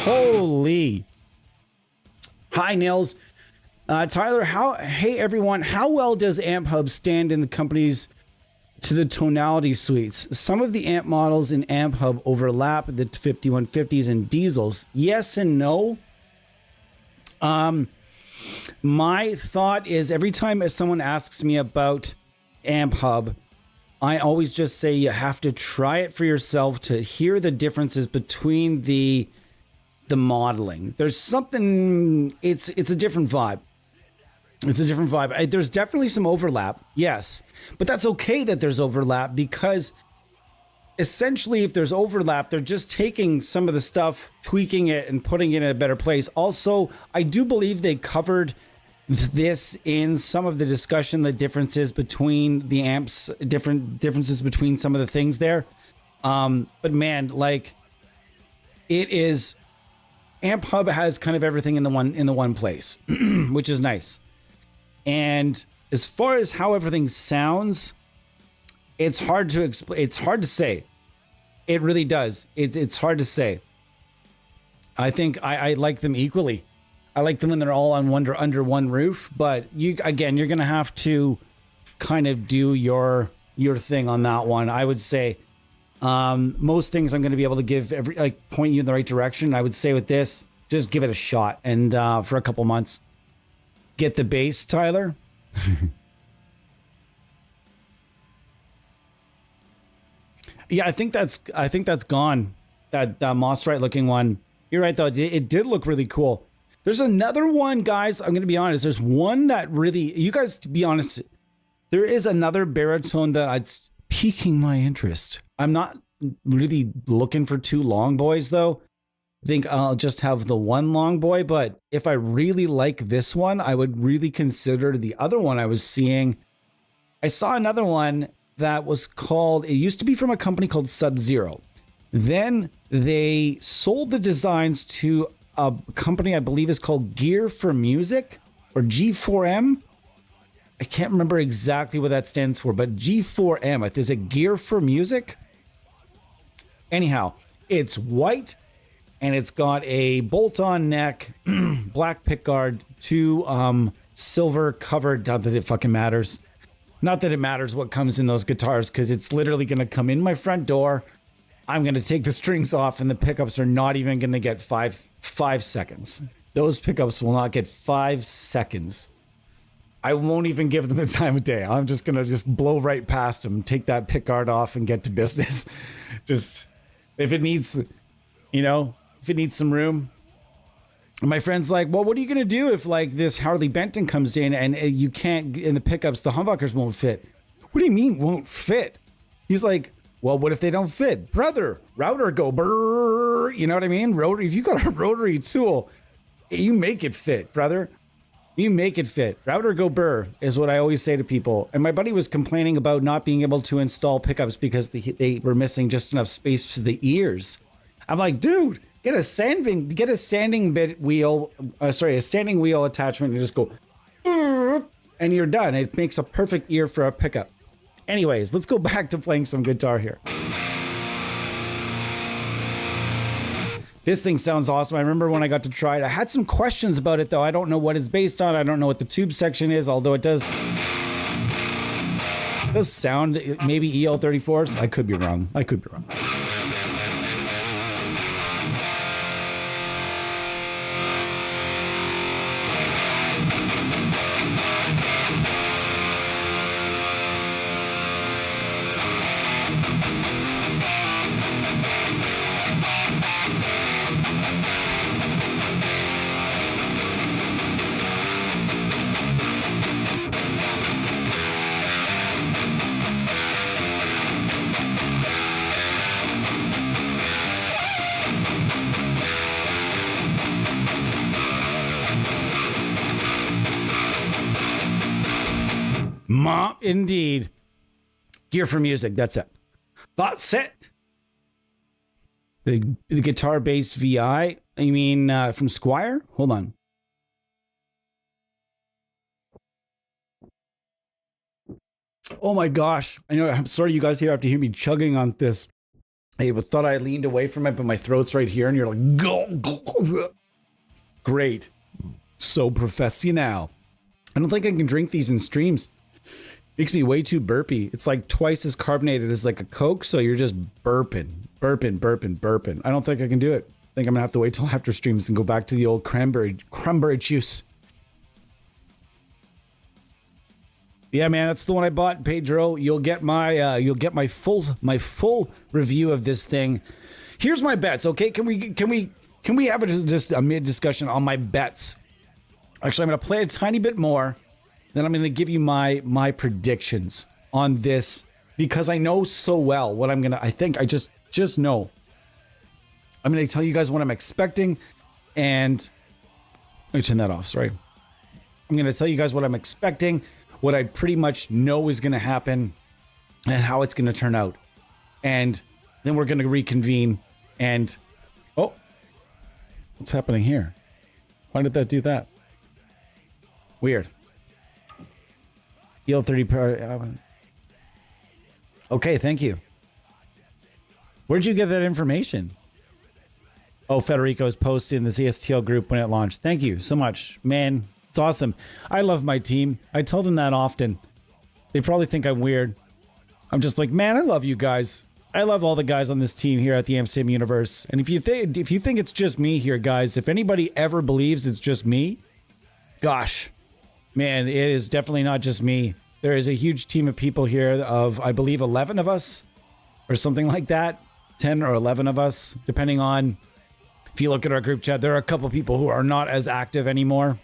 Speaker 2: Holy. Hi, Nils. Tyler, hey, everyone. How well does AmpHub stand in the companies to the tonality suites? Some of the amp models in AmpHub overlap the 5150s and diesels. Yes and no. My thought is every time someone asks me about AmpHub, I always just say you have to try it for yourself to hear the differences between the modeling. There's something, it's a different vibe. It's a different vibe. There's definitely some overlap, yes. But that's okay that there's overlap, because essentially if there's overlap, they're just taking some of the stuff, tweaking it, and putting it in a better place. Also, I do believe they covered this in some of the discussion, the differences between the amps, differences between some of the things there. But man, like, it is... AmpHub has kind of everything in the one place, which is nice. And as far as how everything sounds, it's hard to explain. It's hard to say. It really does. It's hard to say. I think I like them equally. I like them when they're all under one roof. But you're gonna have to kind of do your thing on that one. I would say. Most things I'm going to be able to give point you in the right direction. I would say with this, just give it a shot, and for a couple months, get the bass, Tyler. Yeah, I think that's gone. That Mossrite looking one. You're right though. It did look really cool. There's another one, guys. I'm going to be honest. There's one that really, you guys, to be honest, there is another baritone that it's piquing my interest. I'm not really looking for two long boys, though. I think I'll just have the one long boy. But if I really like this one, I would really consider the other one I was seeing. I saw another one that was called, it used to be from a company called Sub-Zero. Then they sold the designs to a company I believe is called Gear for Music, or G4M. I can't remember exactly what that stands for, but G4M, is it gear for music? Anyhow, it's white and it's got a bolt-on neck, black pickguard, 2 silver covered, not that it fucking matters. Not that it matters what comes in those guitars, because it's literally going to come in my front door. I'm going to take the strings off and the pickups are not even going to get five seconds. Those pickups will not get 5 seconds. I won't even give them the time of day. I'm just going to blow right past them, take that pickguard off and get to business. Just, if it needs, if it needs some room. And my friend's like, well, what are you going to do if like this Harley Benton comes in and you can't, in the pickups, the humbuckers won't fit? What do you mean won't fit? He's like, well, what if they don't fit? Brother, router go brrr. You know what I mean? Rotary, if you got a rotary tool, you make it fit, brother. You make it fit. Router go burr is what I always say to people. And my buddy was complaining about not being able to install pickups because they were missing just enough space for the ears. I'm like, dude, get a sanding wheel attachment and just go, and you're done. It makes a perfect ear for a pickup. Anyways, let's go back to playing some guitar here. This thing sounds awesome. I remember when I got to try it. I had some questions about it, though. I don't know what it's based on. I don't know what the tube section is, although it does sound maybe EL34s. I could be wrong. Indeed. Gear for music. That's it. That's it. The guitar bass VI. You mean from Squire? Hold on. Oh my gosh. I know. I'm sorry you guys here have to hear me chugging on this. I thought I leaned away from it, but my throat's right here and you're like, go. Great. So professional. I don't think I can drink these in streams. Makes me way too burpy. It's like twice as carbonated as like a Coke, so you're just burping. I don't think I can do it. I think I'm gonna have to wait till after streams and go back to the old cranberry juice. Yeah, man, that's the one I bought, Pedro. You'll get my full review of this thing. Here's my bets, okay? Can we have just a mid discussion on my bets? Actually, I'm gonna play a tiny bit more. Then I'm going to give you my predictions on this because I know so well what I'm going to, I think I just know. I'm going to tell you guys what I'm expecting and let me turn that off. Sorry. I'm going to tell you guys what I'm expecting, what I pretty much know is going to happen and how it's going to turn out. And then we're going to reconvene and, oh, what's happening here? Why did that do that? Weird. EL30. Okay, thank you. Where'd you get that information? Oh, Federico's posting the CSTL group when it launched. Thank you so much, man. It's awesome. I love my team. I tell them that often. They probably think I'm weird. I'm just like, man, I love you guys. I love all the guys on this team here at the AmpSim universe. And if you think it's just me here, guys, if anybody ever believes it's just me, gosh. Man, it is definitely not just me. There is a huge team of people here of, I believe, 11 of us or something like that. 10 or 11 of us, depending on if you look at our group chat. There are a couple people who are not as active anymore,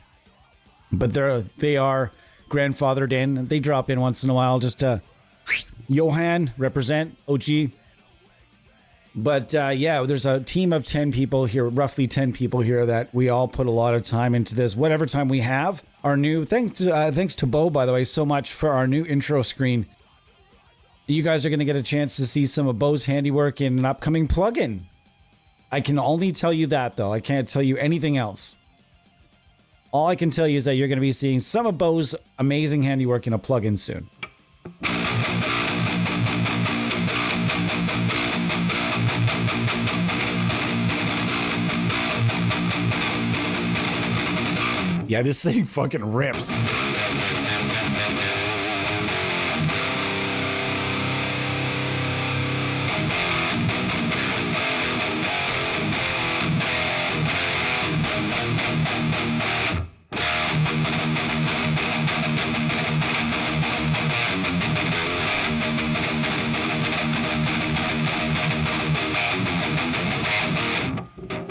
Speaker 2: but they are grandfathered in. They drop in once in a while just to Johan, represent, OG. But yeah, there's a team of 10 people here, roughly 10 people here that we all put a lot of time into this. Whatever time we have, our new, thanks to Bo, by the way, so much for our new intro screen. You guys are going to get a chance to see some of Bo's handiwork in an upcoming plugin. I can only tell you that, though. I can't tell you anything else. All I can tell you is that you're going to be seeing some of Bo's amazing handiwork in a plugin soon. Yeah, this thing fucking rips.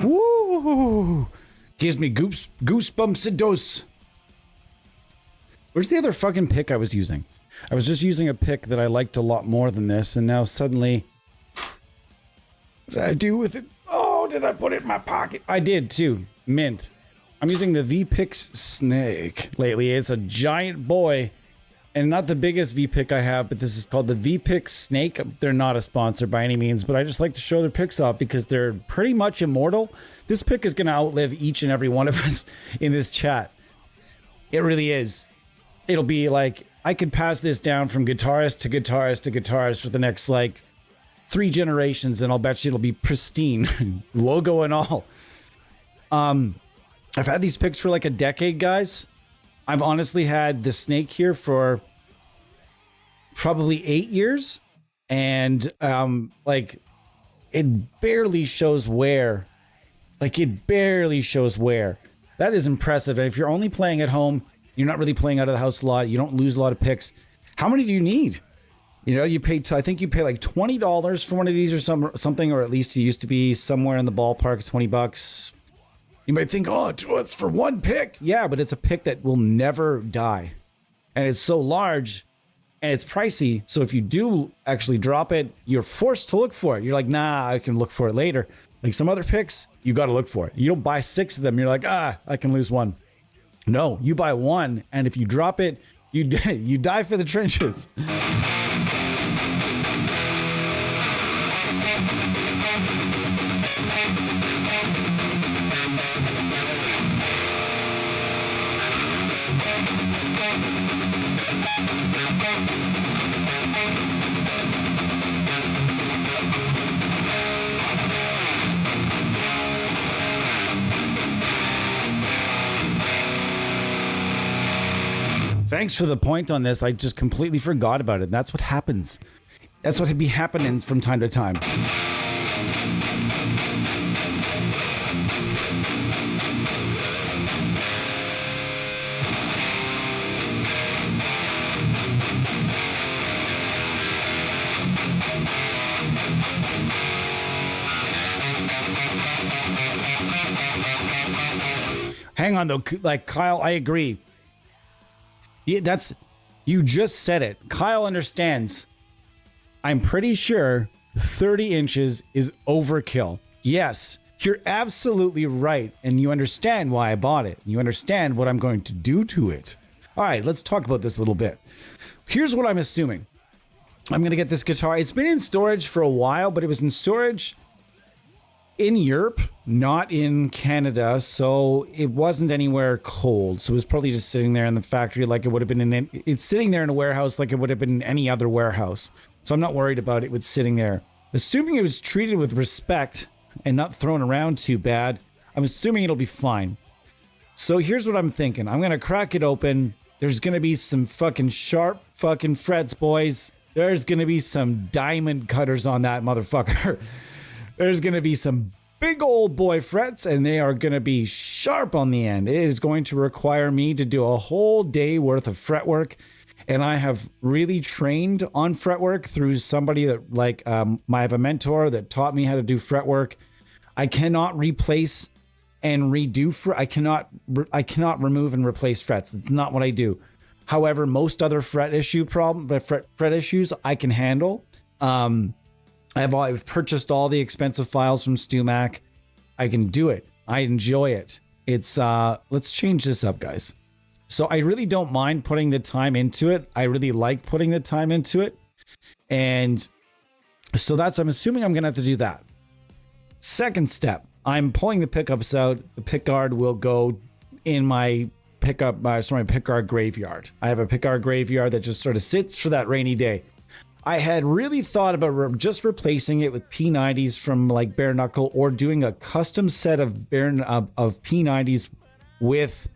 Speaker 2: Woo! Gives me goosebumps and dose. Where's the other fucking pick I was using? I was just using a pick that I liked a lot more than this, and now suddenly... What did I do with it? Oh, did I put it in my pocket? I did too. Mint. I'm using the V-Pix Snake lately. It's a giant boy, and not the biggest V-Pick I have, but this is called the V-Pix Snake. They're not a sponsor by any means, but I just like to show their picks off because they're pretty much immortal. This pick is going to outlive each and every one of us in this chat. It really is. It'll be like, I could pass this down from guitarist to guitarist to guitarist for the next, like, 3 generations, and I'll bet you it'll be pristine. Logo and all. I've had these picks for like a decade, guys. I've honestly had the Snake here for probably 8 years. And, like, it barely shows wear. Like, it barely shows wear. That is impressive. And if you're only playing at home, you're not really playing out of the house a lot, you don't lose a lot of picks. How many do you need? You know, you pay, I think you pay like $20 for one of these or something, or at least it used to be somewhere in the ballpark, 20 bucks. You might think, oh, it's for one pick. Yeah, but it's a pick that will never die. And it's so large and it's pricey. So if you do actually drop it, you're forced to look for it. You're like, nah, I can look for it later. Like some other picks, you got to look for it. You don't buy 6 of them. You're like, I can lose one. No, you buy one. And if you drop it, you die for the trenches. Thanks for the point on this. I just completely forgot about it. That's what happens. That's what be happening from time to time. Hang on though, like Kyle, I agree. Yeah, you just said it. Kyle understands. I'm pretty sure 30 inches is overkill. Yes, you're absolutely right. And you understand why I bought it. You understand what I'm going to do to it. All right, let's talk about this a little bit. Here's what I'm assuming. I'm going to get this guitar. It's been in storage for a while, but it was in storage in Europe, not in Canada, so it wasn't anywhere cold. So it was probably just sitting there in the factory like it would have been it's sitting there in a warehouse like it would have been in any other warehouse. So I'm not worried about it with sitting there. Assuming it was treated with respect and not thrown around too bad, I'm assuming it'll be fine. So here's what I'm thinking. I'm going to crack it open. There's going to be some fucking sharp fucking frets, boys. There's going to be some diamond cutters on that motherfucker. There's going to be some big old boy frets, and they are going to be sharp on the end. It is going to require me to do a whole day worth of fretwork, and I have really trained on fretwork through somebody that, like, I have a mentor that taught me how to do fretwork. I cannot replace and redo I cannot remove and replace frets. That's not what I do. However, most other fret issues I can handle. I've purchased all the expensive files from StewMac. I can do it. I enjoy it. It's let's change this up, guys. So I really don't mind putting the time into it. I really like putting the time into it. And so I'm assuming I'm going to have to do that. Second step, I'm pulling the pickups out. The pick guard will go in my pickguard graveyard. I have a pickguard graveyard that just sort of sits for that rainy day. I had really thought about just replacing it with P90s from like bare knuckle, or doing a custom set of P90s with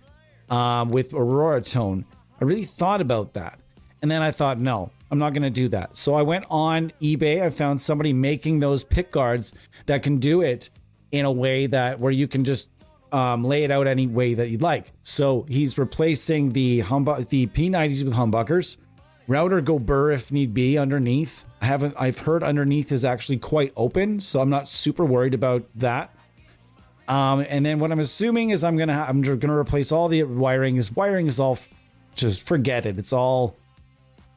Speaker 2: Aurora tone. I really thought about that, and then I thought, no, I'm not going to do that. So I went on eBay. I found somebody making those pick guards that can do it in a way that where you can just lay it out any way that you'd like. So he's replacing the P90s with humbuckers. Router go burr if need be underneath. I've heard underneath is actually quite open, so I'm not super worried about that. And then what I'm assuming is I'm gonna replace all the wiring. Wiring is all just forget it.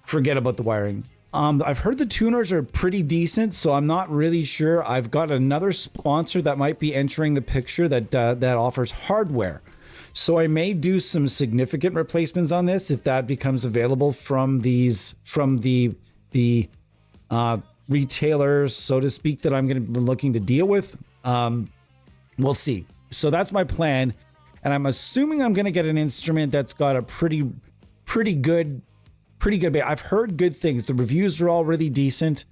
Speaker 2: Forget about the wiring. I've heard the tuners are pretty decent, so I'm not really sure. I've got another sponsor that might be entering the picture that offers hardware. So I may do some significant replacements on this if that becomes available from the retailers, so to speak, that I'm going to be looking to deal with. We'll see. So that's my plan, and I'm assuming I'm going to get an instrument that's got a pretty good. I've heard good things. The reviews are all really decent.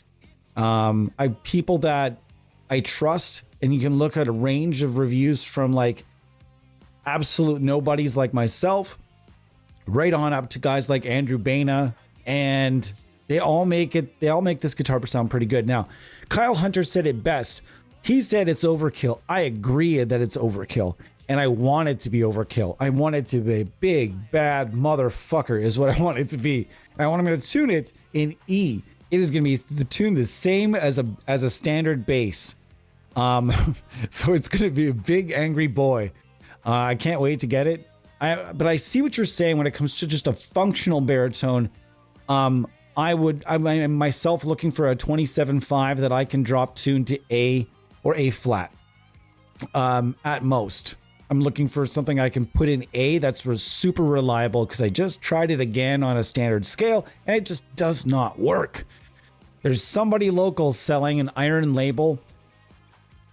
Speaker 2: People that I trust, and you can look at a range of reviews from like absolute nobodies like myself, right on up to guys like Andrew Baina, and they all make this guitar sound pretty good. Now, Kyle Hunter said it best. He said it's overkill. I agree that it's overkill, and I want it to be overkill. I want it to be big, bad motherfucker is what I want it to be. And I want him to tune it in E. It is going to be tuned the same as a standard bass. So it's going to be a big angry boy. I can't wait to get it. But I see what you're saying when it comes to just a functional baritone. I'm myself looking for a 27.5 that I can drop tune to A or A flat at most. I'm looking for something I can put in A that's super reliable, because I just tried it again on a standard scale and it just does not work. There's somebody local selling an iron label,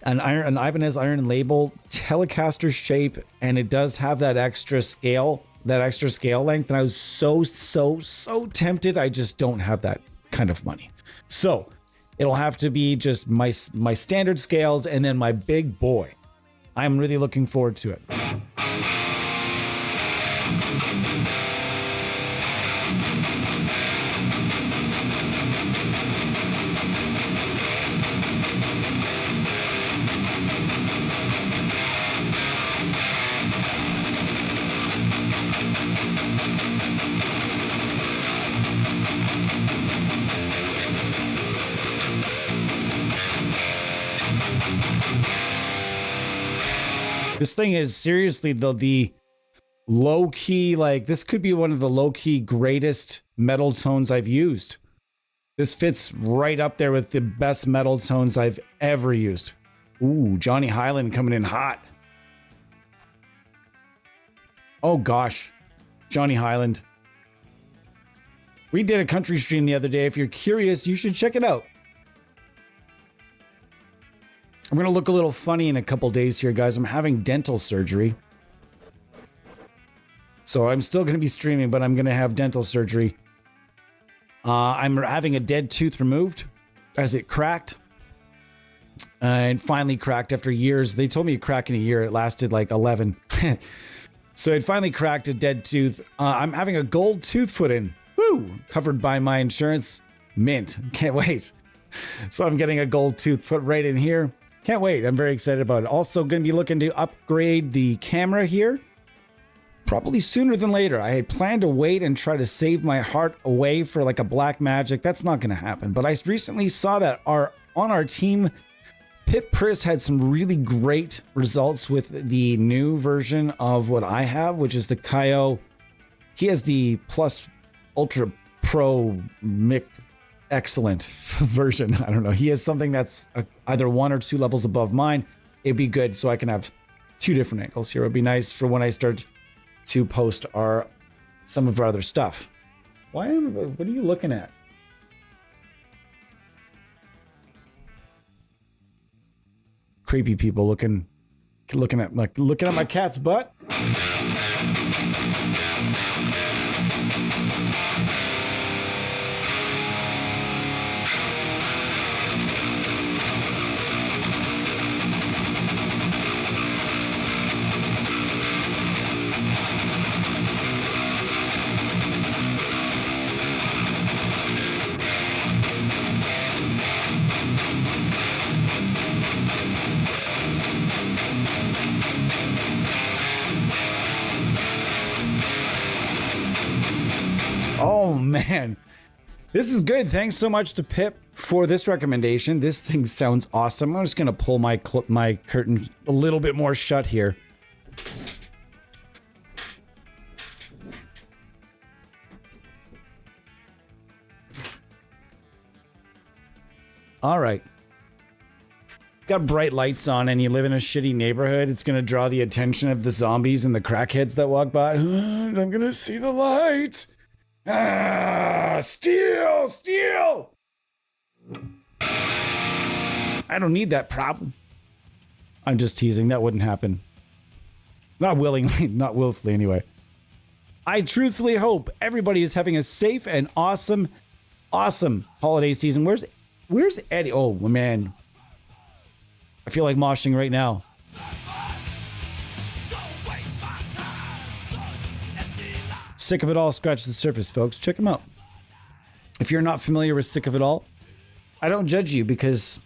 Speaker 2: an Ibanez iron label Telecaster shape, and it does have that extra scale length, and I was so tempted. I just don't have that kind of money, so it'll have to be just my standard scales and then my big boy. I'm really looking forward to it. This thing is seriously the low key, like this could be one of the low key greatest metal tones I've used. This fits right up there with the best metal tones I've ever used. Ooh, Johnny Highland coming in hot. Oh gosh, Johnny Highland. We did a country stream the other day. If you're curious, you should check it out. I'm going to look a little funny in a couple days here, guys. I'm having dental surgery. So I'm still going to be streaming, but I'm going to have dental surgery. I'm having a dead tooth removed as it cracked. And finally cracked after years. They told me to crack in a year. It lasted like 11. So it finally cracked a dead tooth. I'm having a gold tooth put in. Woo! Covered by my insurance. Mint. Can't wait. So I'm getting a gold tooth put right in here. Can't wait. I'm very excited about it. Also going to be looking to upgrade the camera here. Probably sooner than later. I had planned to wait and try to save my heart away for like a Black Magic. That's not going to happen. But I recently saw that on our team, Pit Priss had some really great results with the new version of what I have, which is the Kaio. He has the Plus Ultra Pro Mic Excellent version. I don't know. He has something that's either 1 or 2 levels above mine. It'd be good so I can have 2 different angles here. It'd be nice for when I start to post some of our other stuff. What are you looking at? Creepy people looking at my cat's butt. Oh man, this is good. Thanks so much to Pip for this recommendation. This thing sounds awesome. I'm just gonna pull my curtain a little bit more shut here. All right. Got bright lights on and you live in a shitty neighborhood, it's gonna draw the attention of the zombies and the crackheads that walk by. I'm gonna see the light. Ah, steal! I don't need that problem. I'm just teasing. That wouldn't happen. Not willingly, not willfully anyway. I truthfully hope everybody is having a safe and awesome holiday season. Where's Eddie? Oh, man. I feel like moshing right now. Sick of It All scratch the surface, folks. Check them out. If you're not familiar with Sick of It All, I don't judge you because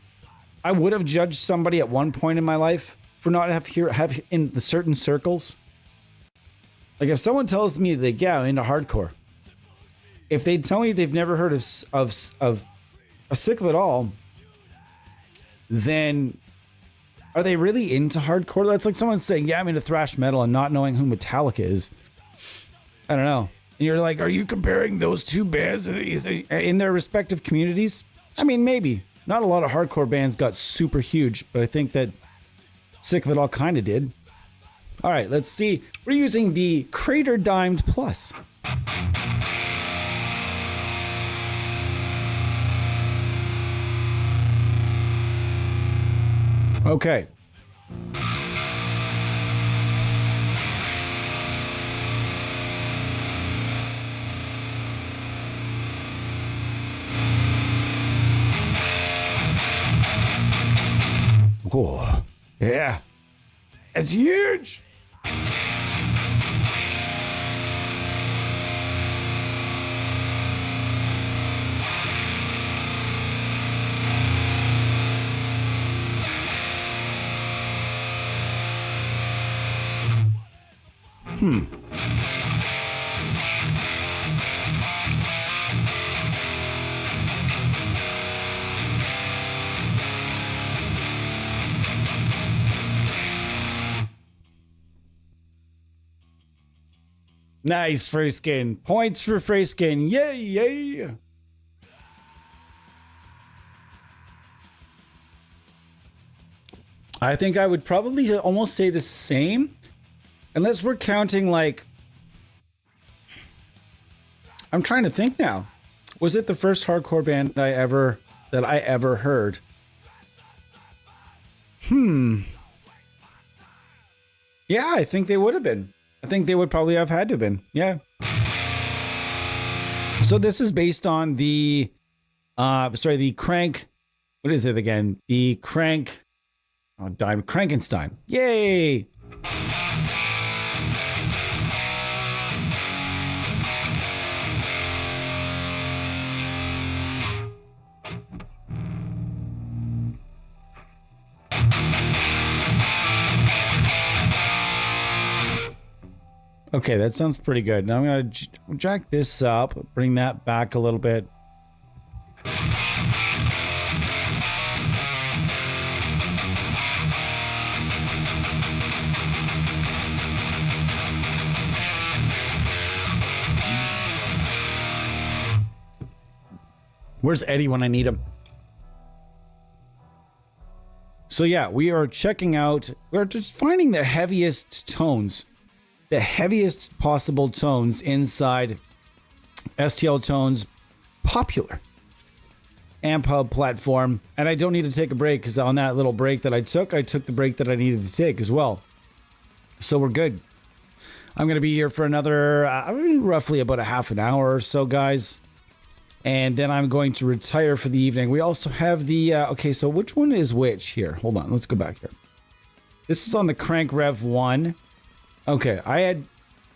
Speaker 2: I would have judged somebody at one point in my life for not have in the certain circles. Like if someone tells me they I'm into hardcore, if they tell me they've never heard of a Sick of It All, then are they really into hardcore? That's like someone saying, I'm into thrash metal and not knowing who Metallica is. I don't know. And you're like, are you comparing those two bands in their respective communities? I mean, maybe. Not a lot of hardcore bands got super huge, but I think that Sick of It All kind of did. All right, let's see. We're using the Crater Dimed Plus. Okay. Oh, yeah. It's huge. Nice, Freyskin. Points for Freyskin. Yay. I think I would probably almost say the same. Unless we're counting like... I'm trying to think now. Was it the first hardcore band that I ever heard? Yeah, I think they would have been. I think they would probably have had to have been. Yeah. So this is based on the Crank. What is it again? The Crank. Oh, Crankenstein. Yay! Okay, that sounds pretty good. Now I'm going to jack this up, bring that back a little bit. Where's Eddie when I need him? So yeah, we are checking out, we're just finding the heaviest tones. The heaviest possible tones inside STL Tones popular AmpHub platform. And I don't need to take a break because on that little break that I took the break that I needed to take as well. So we're good. I'm going to be here for another, roughly about a half an hour or so, guys. And then I'm going to retire for the evening. We also have the, okay, so which one is which here? Hold on, let's go back here. This is on the Crank Rev 1. Okay, I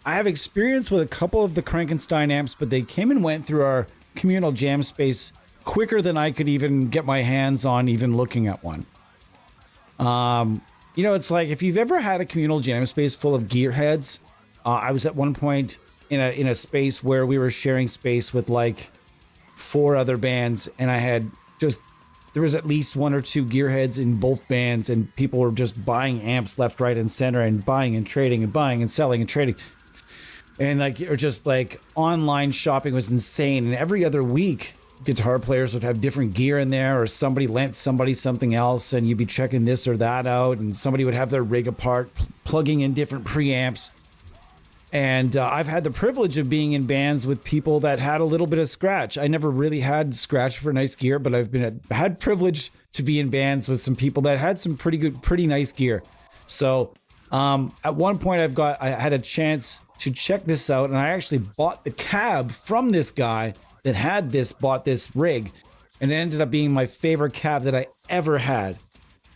Speaker 2: have experience with a couple of the Frankenstein amps, but they came and went through our communal jam space quicker than I could even get my hands on even looking at one. You know, it's like if you've ever had a communal jam space full of gearheads, I was at one point in a space where we were sharing space with like 4 other bands, and I had just, there was at least 1 or 2 gearheads in both bands, and people were just buying amps left, right, and center, and buying and trading and buying and selling and trading. And like, or just like online shopping was insane. And every other week, guitar players would have different gear in there, or somebody lent somebody something else, and you'd be checking this or that out, and somebody would have their rig apart, plugging in different preamps. And I've had the privilege of being in bands with people that had a little bit of scratch. I never really had scratch for nice gear, but I've had privilege to be in bands with some people that had some pretty nice gear. So at one point I had a chance to check this out, and I actually bought the cab from this guy that bought this rig, and it ended up being my favorite cab that I ever had.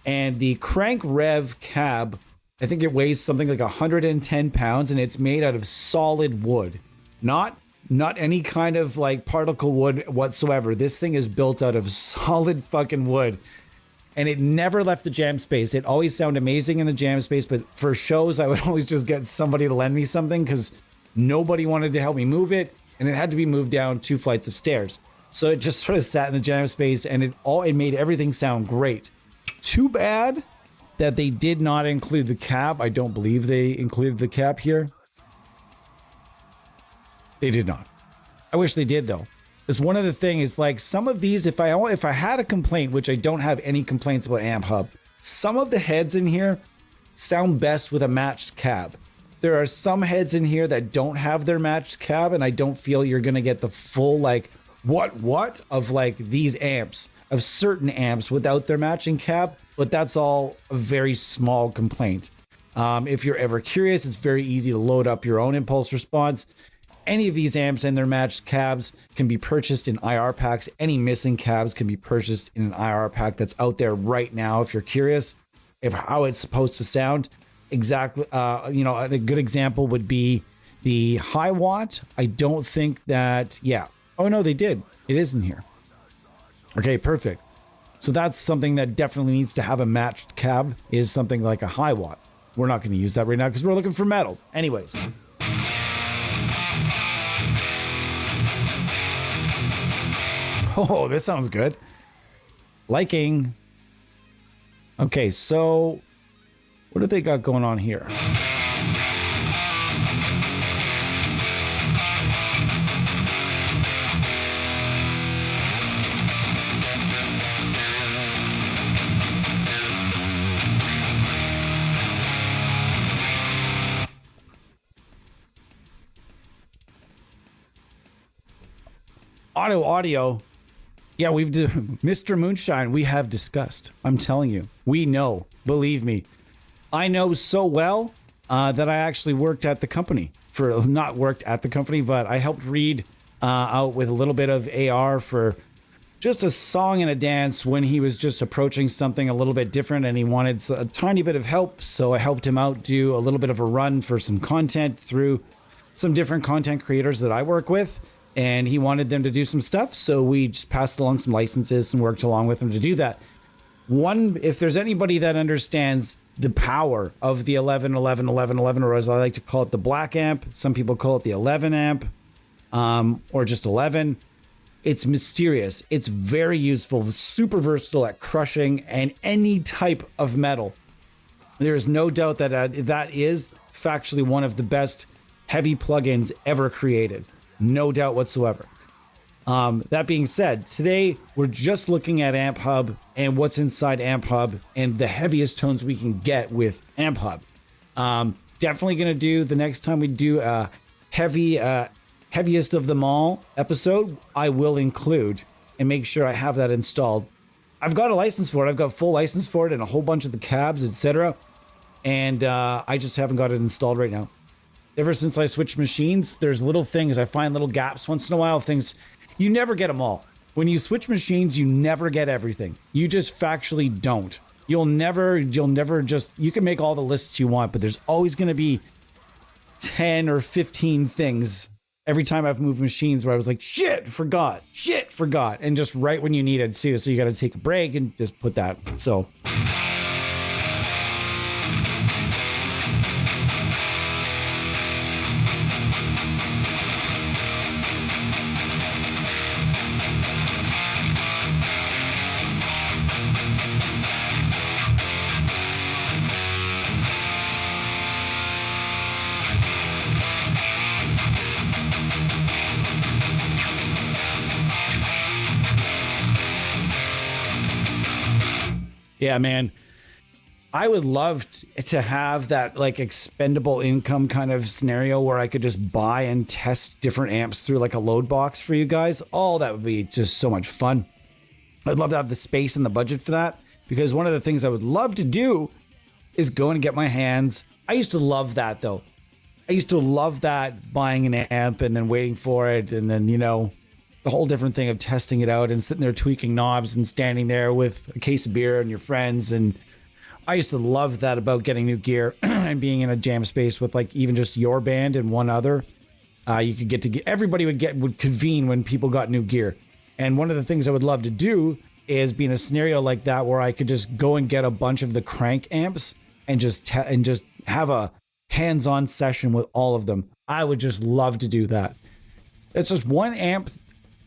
Speaker 2: And the Crank Rev cab, I think it weighs something like 110 pounds, and it's made out of solid wood. Not any kind of like particle wood whatsoever. This thing is built out of solid fucking wood. And it never left the jam space. It always sounded amazing in the jam space, but for shows, I would always just get somebody to lend me something because nobody wanted to help me move it, and it had to be moved down 2 flights of stairs. So it just sort of sat in the jam space, and it made everything sound great. Too bad that they did not include the cab. I don't believe they included the cab here. They did not. I wish they did, though. Because one of the things is, like, some of these, if I had a complaint, which I don't have any complaints about AmpHub, some of the heads in here sound best with a matched cab. There are some heads in here that don't have their matched cab, and I don't feel you're going to get the full, like, what of, like, these amps, of certain amps without their matching cab. But that's all a very small complaint. If you're ever curious, it's very easy to load up your own impulse response. Any of these amps and their matched cabs can be purchased in IR packs. Any missing cabs can be purchased in an IR pack that's out there right now. If you're curious if how it's supposed to sound, exactly. You know, a good example would be the high watt. I don't think that. Yeah. Oh no, they did. It is in here. Okay, perfect. So that's something that definitely needs to have a matched cab, is something like a high watt. We're not going to use that right now because we're looking for metal. Anyways. Oh, this sounds good. Liking. Okay, so what do they got going on here? Audio. Yeah, Mr. Moonshine, we have discussed. I'm telling you, we know. Believe me. I know so well that I actually worked at the company. Not worked at the company, but I helped read out with a little bit of AR for just a song and a dance when he was just approaching something a little bit different, and he wanted a tiny bit of help. So I helped him out do a little bit of a run for some content through some different content creators that I work with. And he wanted them to do some stuff, so we just passed along some licenses and worked along with them to do that. If there's anybody that understands the power of the 11, or as I like to call it, the black amp, some people call it the 11 amp, or just 11, it's mysterious. It's very useful, super versatile at crushing and any type of metal. There is no doubt that that is factually one of the best heavy plugins ever created. No doubt whatsoever. That being said, today we're just looking at AmpHub and what's inside AmpHub and the heaviest tones we can get with AmpHub. Definitely going to do, the next time we do a heaviest of them all episode, I will include and make sure I have that installed. I've got a license for it. I've got full license for it and a whole bunch of the cabs, etc. And I just haven't got it installed right now. ever since I switched machines, there's little things. I find little gaps once in a while, things. You never get them all. When you switch machines, you never get everything. You just factually don't. You'll never just, you can make all the lists you want, but there's always going to be 10 or 15 things every time I've moved machines where I was like, shit, forgot. And just right when you need it, so you got to take a break and just put that. So. Yeah, man. I would love to have that like expendable income kind of scenario where I could just buy and test different amps through like a load box for you guys. Oh, that would be just so much fun. I'd love to have the space and the budget for that, because one of the things I would love to do is go and get my hands. I used to love that though. I used to love that, buying an amp and then waiting for it, and then, you know, the whole different thing of testing it out and sitting there tweaking knobs and standing there with a case of beer and your friends. And I used to love that about getting new gear and being in a jam space with like even just your band and one other. You could everybody would convene when people got new gear. And one of the things I would love to do is be in a scenario like that where I could just go and get a bunch of the crank amps and just have a hands-on session with all of them. I would just love to do that. It's just one amp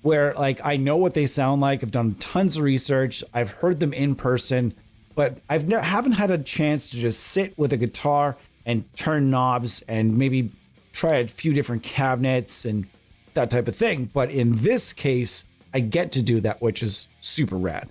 Speaker 2: where like I know what they sound like. I've done tons of research. I've heard them in person, but haven't had a chance to just sit with a guitar and turn knobs and maybe try a few different cabinets and that type of thing. But in this case, I get to do that, which is super rad.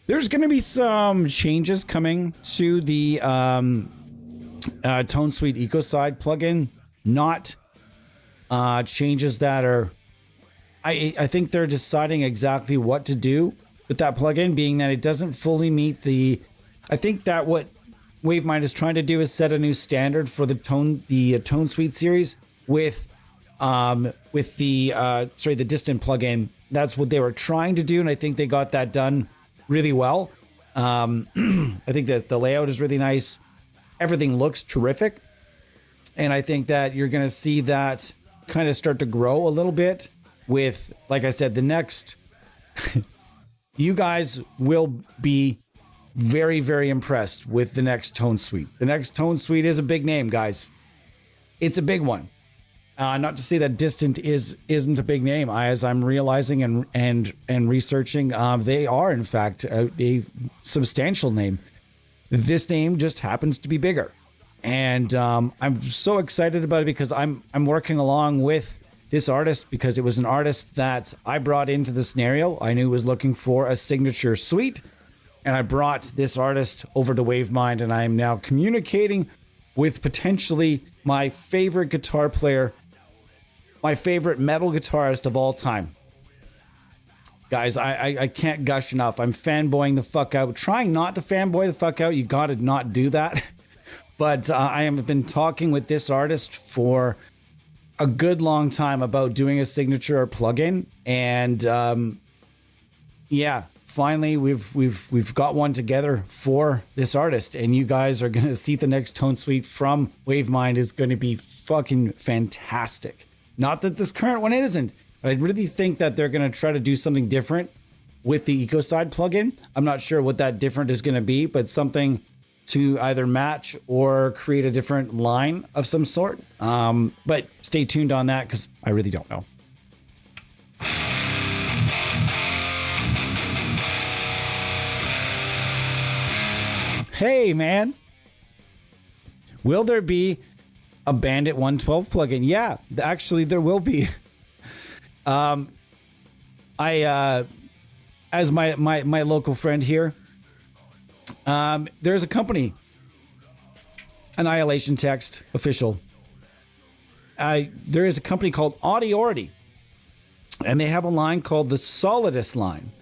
Speaker 2: There's going to be some changes coming to the Tone Suite EcoSide plugin. Not changes that are... I think they're deciding exactly what to do with that plugin, being that it doesn't fully meet the... I think that what Wavemind is trying to do is set a new standard for the Tone Suite series with the Distant plugin. That's what they were trying to do, and I think they got that done really well. I think that the layout is really nice. Everything looks terrific. And I think that you're going to see that kind of start to grow a little bit with, like I said, the next... You guys will be very, very impressed with the next Tone Suite. The next Tone Suite is a big name, guys. It's a big one. Not to say that Distant isn't a big name. As I'm realizing and researching, they are in fact a substantial name. This name just happens to be bigger, and I'm so excited about it because I'm working along with this artist because it was an artist that I brought into the scenario. I knew was looking for a signature suite, and I brought this artist over to Wavemind, and I am now communicating with potentially my favorite guitar player. My favorite metal guitarist of all time. Guys, I can't gush enough. I'm fanboying the fuck out. Trying not to fanboy the fuck out. You gotta not do that. But I have been talking with this artist for a good long time about doing a signature plugin. And yeah, finally we've got one together for this artist. And you guys are gonna see the next Tone Suite from Wavemind is gonna be fucking fantastic. Not that this current one isn't, but I really think that they're going to try to do something different with the EcoSide plugin. I'm not sure what that different is going to be, but something to either match or create a different line of some sort. But stay tuned on that because I really don't know. Hey, man. Will there be a Bandit 112 plugin? Yeah, actually there will be. As my local friend here, There's a company, Annihilation Text official. There is a company called Audiority, and they have a line called the Solidus line.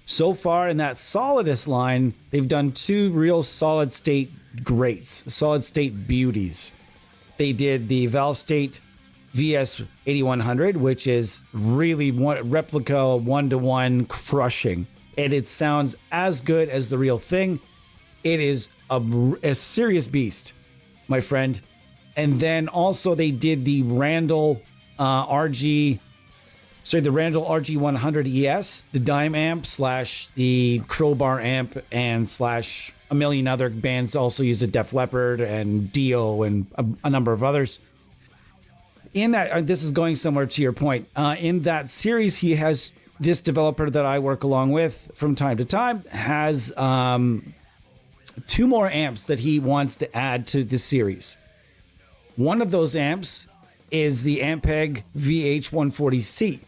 Speaker 2: So far in that Solidus line, they've done two real solid state greats, solid state beauties. They did the Valve State VS 8100, which is really replica one-to-one crushing, and it sounds as good as the real thing. It is a serious beast, my friend. And then also they did the Randall RG100 ES, the dime amp / the crowbar amp and / a million other bands also use a Def Leppard and Dio and a number of others. In that, this is going somewhere to your point. In that series, he has this developer that I work along with from time to time has two more amps that he wants to add to the series. One of those amps is the Ampeg VH140C.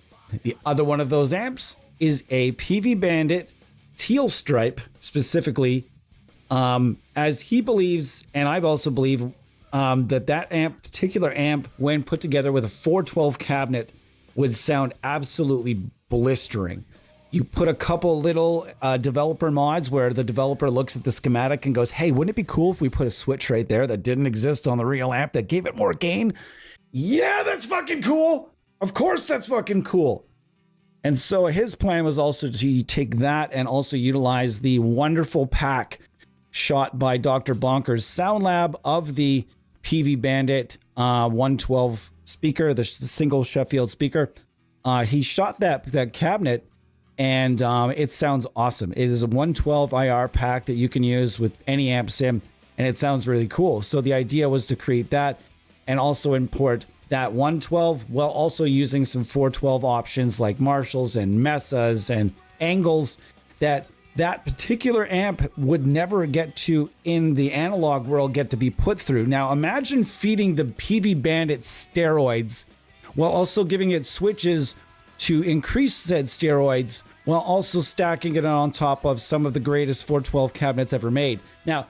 Speaker 2: The other one of those amps is a PV Bandit Teal Stripe, specifically, as he believes, and I also believe, that particular amp, when put together with a 412 cabinet, would sound absolutely blistering. You put a couple little developer mods where the developer looks at the schematic and goes, hey, wouldn't it be cool if we put a switch right there that didn't exist on the real amp that gave it more gain? Yeah, that's fucking cool. Of course that's fucking cool. And so his plan was also to take that and also utilize the wonderful pack shot by Dr. Bonker's Sound Lab of the PV Bandit 112 speaker, the single Sheffield speaker. He shot that cabinet, and it sounds awesome. It is a 112 IR pack that you can use with any amp sim, and it sounds really cool. So the idea was to create that and also import that 112 while also using some 412 options like Marshalls and Messas and Angles that particular amp would never get to in the analog world get to be put through. Now imagine feeding the PV Bandit steroids while also giving it switches to increase said steroids while also stacking it on top of some of the greatest 412 cabinets ever made. Now,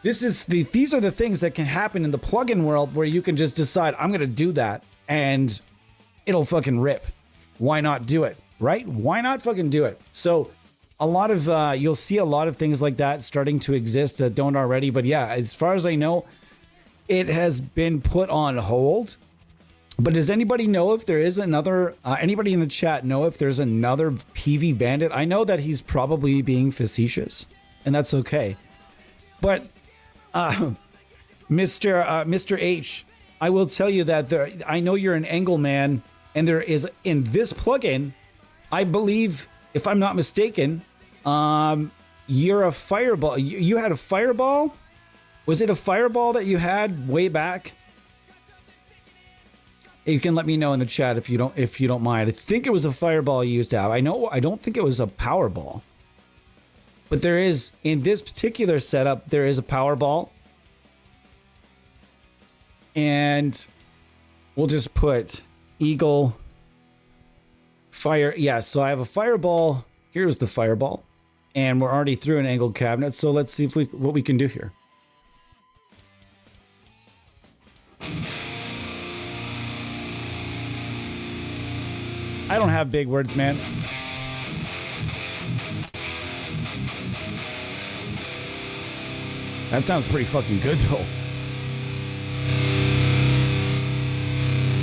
Speaker 2: these are the things that can happen in the plugin world where you can just decide, I'm going to do that and it'll fucking rip. Why not do it, right? Why not fucking do it? So a lot of, you'll see a lot of things like that starting to exist that don't already. But yeah, as far as I know, it has been put on hold. But does anybody know if there is another, anybody in the chat know if there's another PV Bandit? I know that he's probably being facetious, and that's okay. But Mr. H, I will tell you that I know you're an angle man, and there is in this plugin, I believe, if I'm not mistaken, you're a fireball. You had a fireball? Was it a fireball that you had way back? You can let me know in the chat if you don't mind. I think it was a fireball you used to have. I don't think it was a Powerball. But there is, in this particular setup, there is a Powerball. And we'll just put Eagle Fire. Yeah, so I have a Fireball. Here's the Fireball. And we're already through an angled cabinet. So let's see what we can do here. I don't have big words, man. That sounds pretty fucking good, though.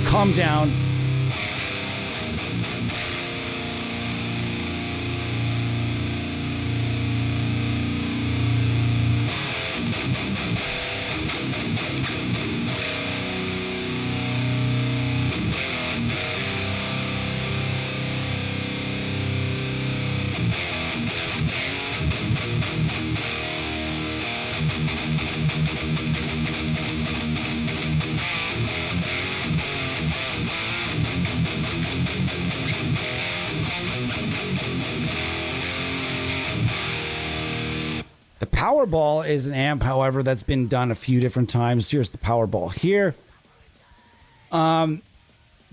Speaker 2: Calm down. Powerball is an amp, however, that's been done a few different times. Here's the Powerball here.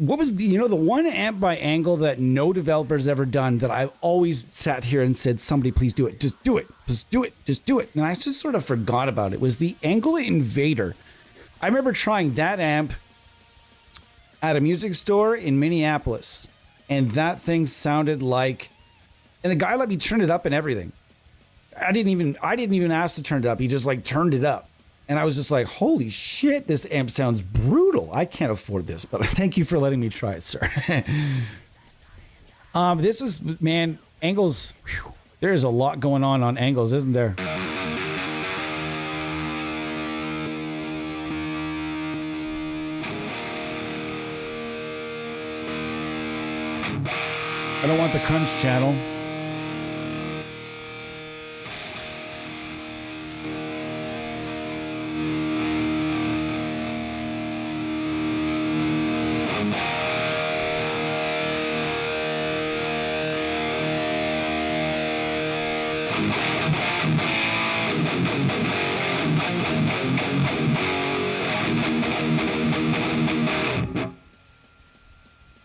Speaker 2: what was the, the one amp by Angle that no developer's ever done that I've always sat here and said, somebody please do it. Just do it. Just do it. Just do it. And I just sort of forgot about it. Was the Angle Invader. I remember trying that amp at a music store in Minneapolis. And that thing sounded like, and the guy let me turn it up and everything. I didn't even ask to turn it up. He just like turned it up. And I was just like, holy shit, this amp sounds brutal. I can't afford this, but thank you for letting me try it, sir. This is, man, Angles. Whew, there's a lot going on Angles, isn't there? I don't want the crunch channel.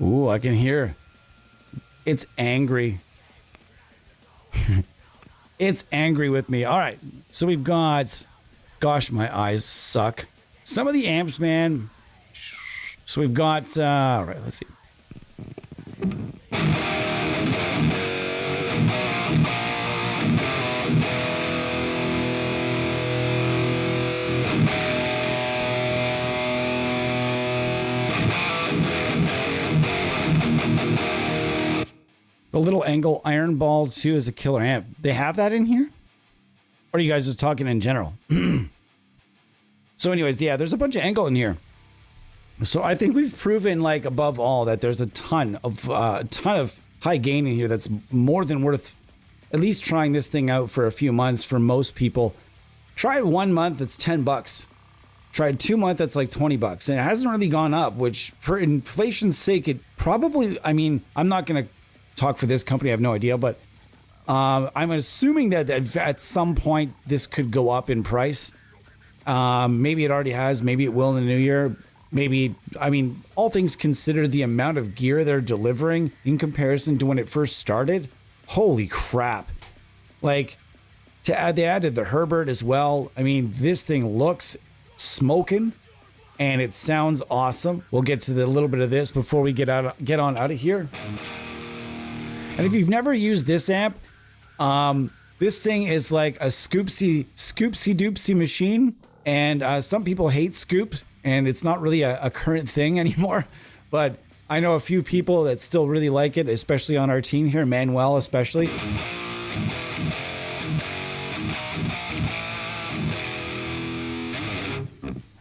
Speaker 2: Ooh, I can hear. It's angry. It's angry with me. All right. So we've got, gosh, my eyes suck. Some of the amps, man. So we've got, all right, let's see. The little Angle Iron Ball 2 is a killer amp. They have that in here? Or are you guys just talking in general? So anyways, yeah, there's a bunch of Angle in here. So I think we've proven, like, above all, that there's a ton of high gain in here that's more than worth at least trying this thing out for a few months for most people. Try it 1 month, it's $10. Try it 2 months, that's like $20. And it hasn't really gone up, which for inflation's sake, it probably, I mean, I'm not going to talk for this company, I have no idea, but I'm assuming that at some point this could go up in price. Maybe it already has, maybe it will in the new year. Maybe, I mean, all things considered, the amount of gear they're delivering in comparison to when it first started, holy crap. Like, they added the Herbert as well. I mean, this thing looks smoking and it sounds awesome. We'll get to the little bit of this before we get on out of here. And if you've never used this amp, this thing is like a scoopsy doopsy machine. And some people hate scoop, and it's not really a current thing anymore. But I know a few people that still really like it, especially on our team here, Manuel especially.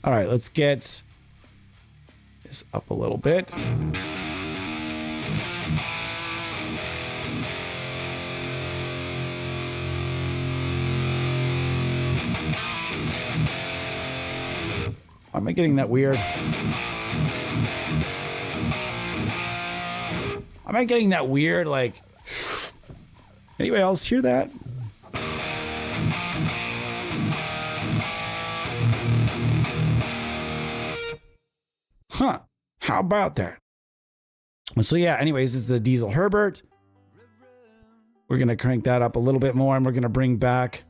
Speaker 2: All right, let's get this up a little bit. Why am I getting that weird? Am I getting that weird, like... Anybody else hear that? Huh. How about that? So yeah, anyways, this is the Diesel Herbert. We're going to crank that up a little bit more, and we're going to bring back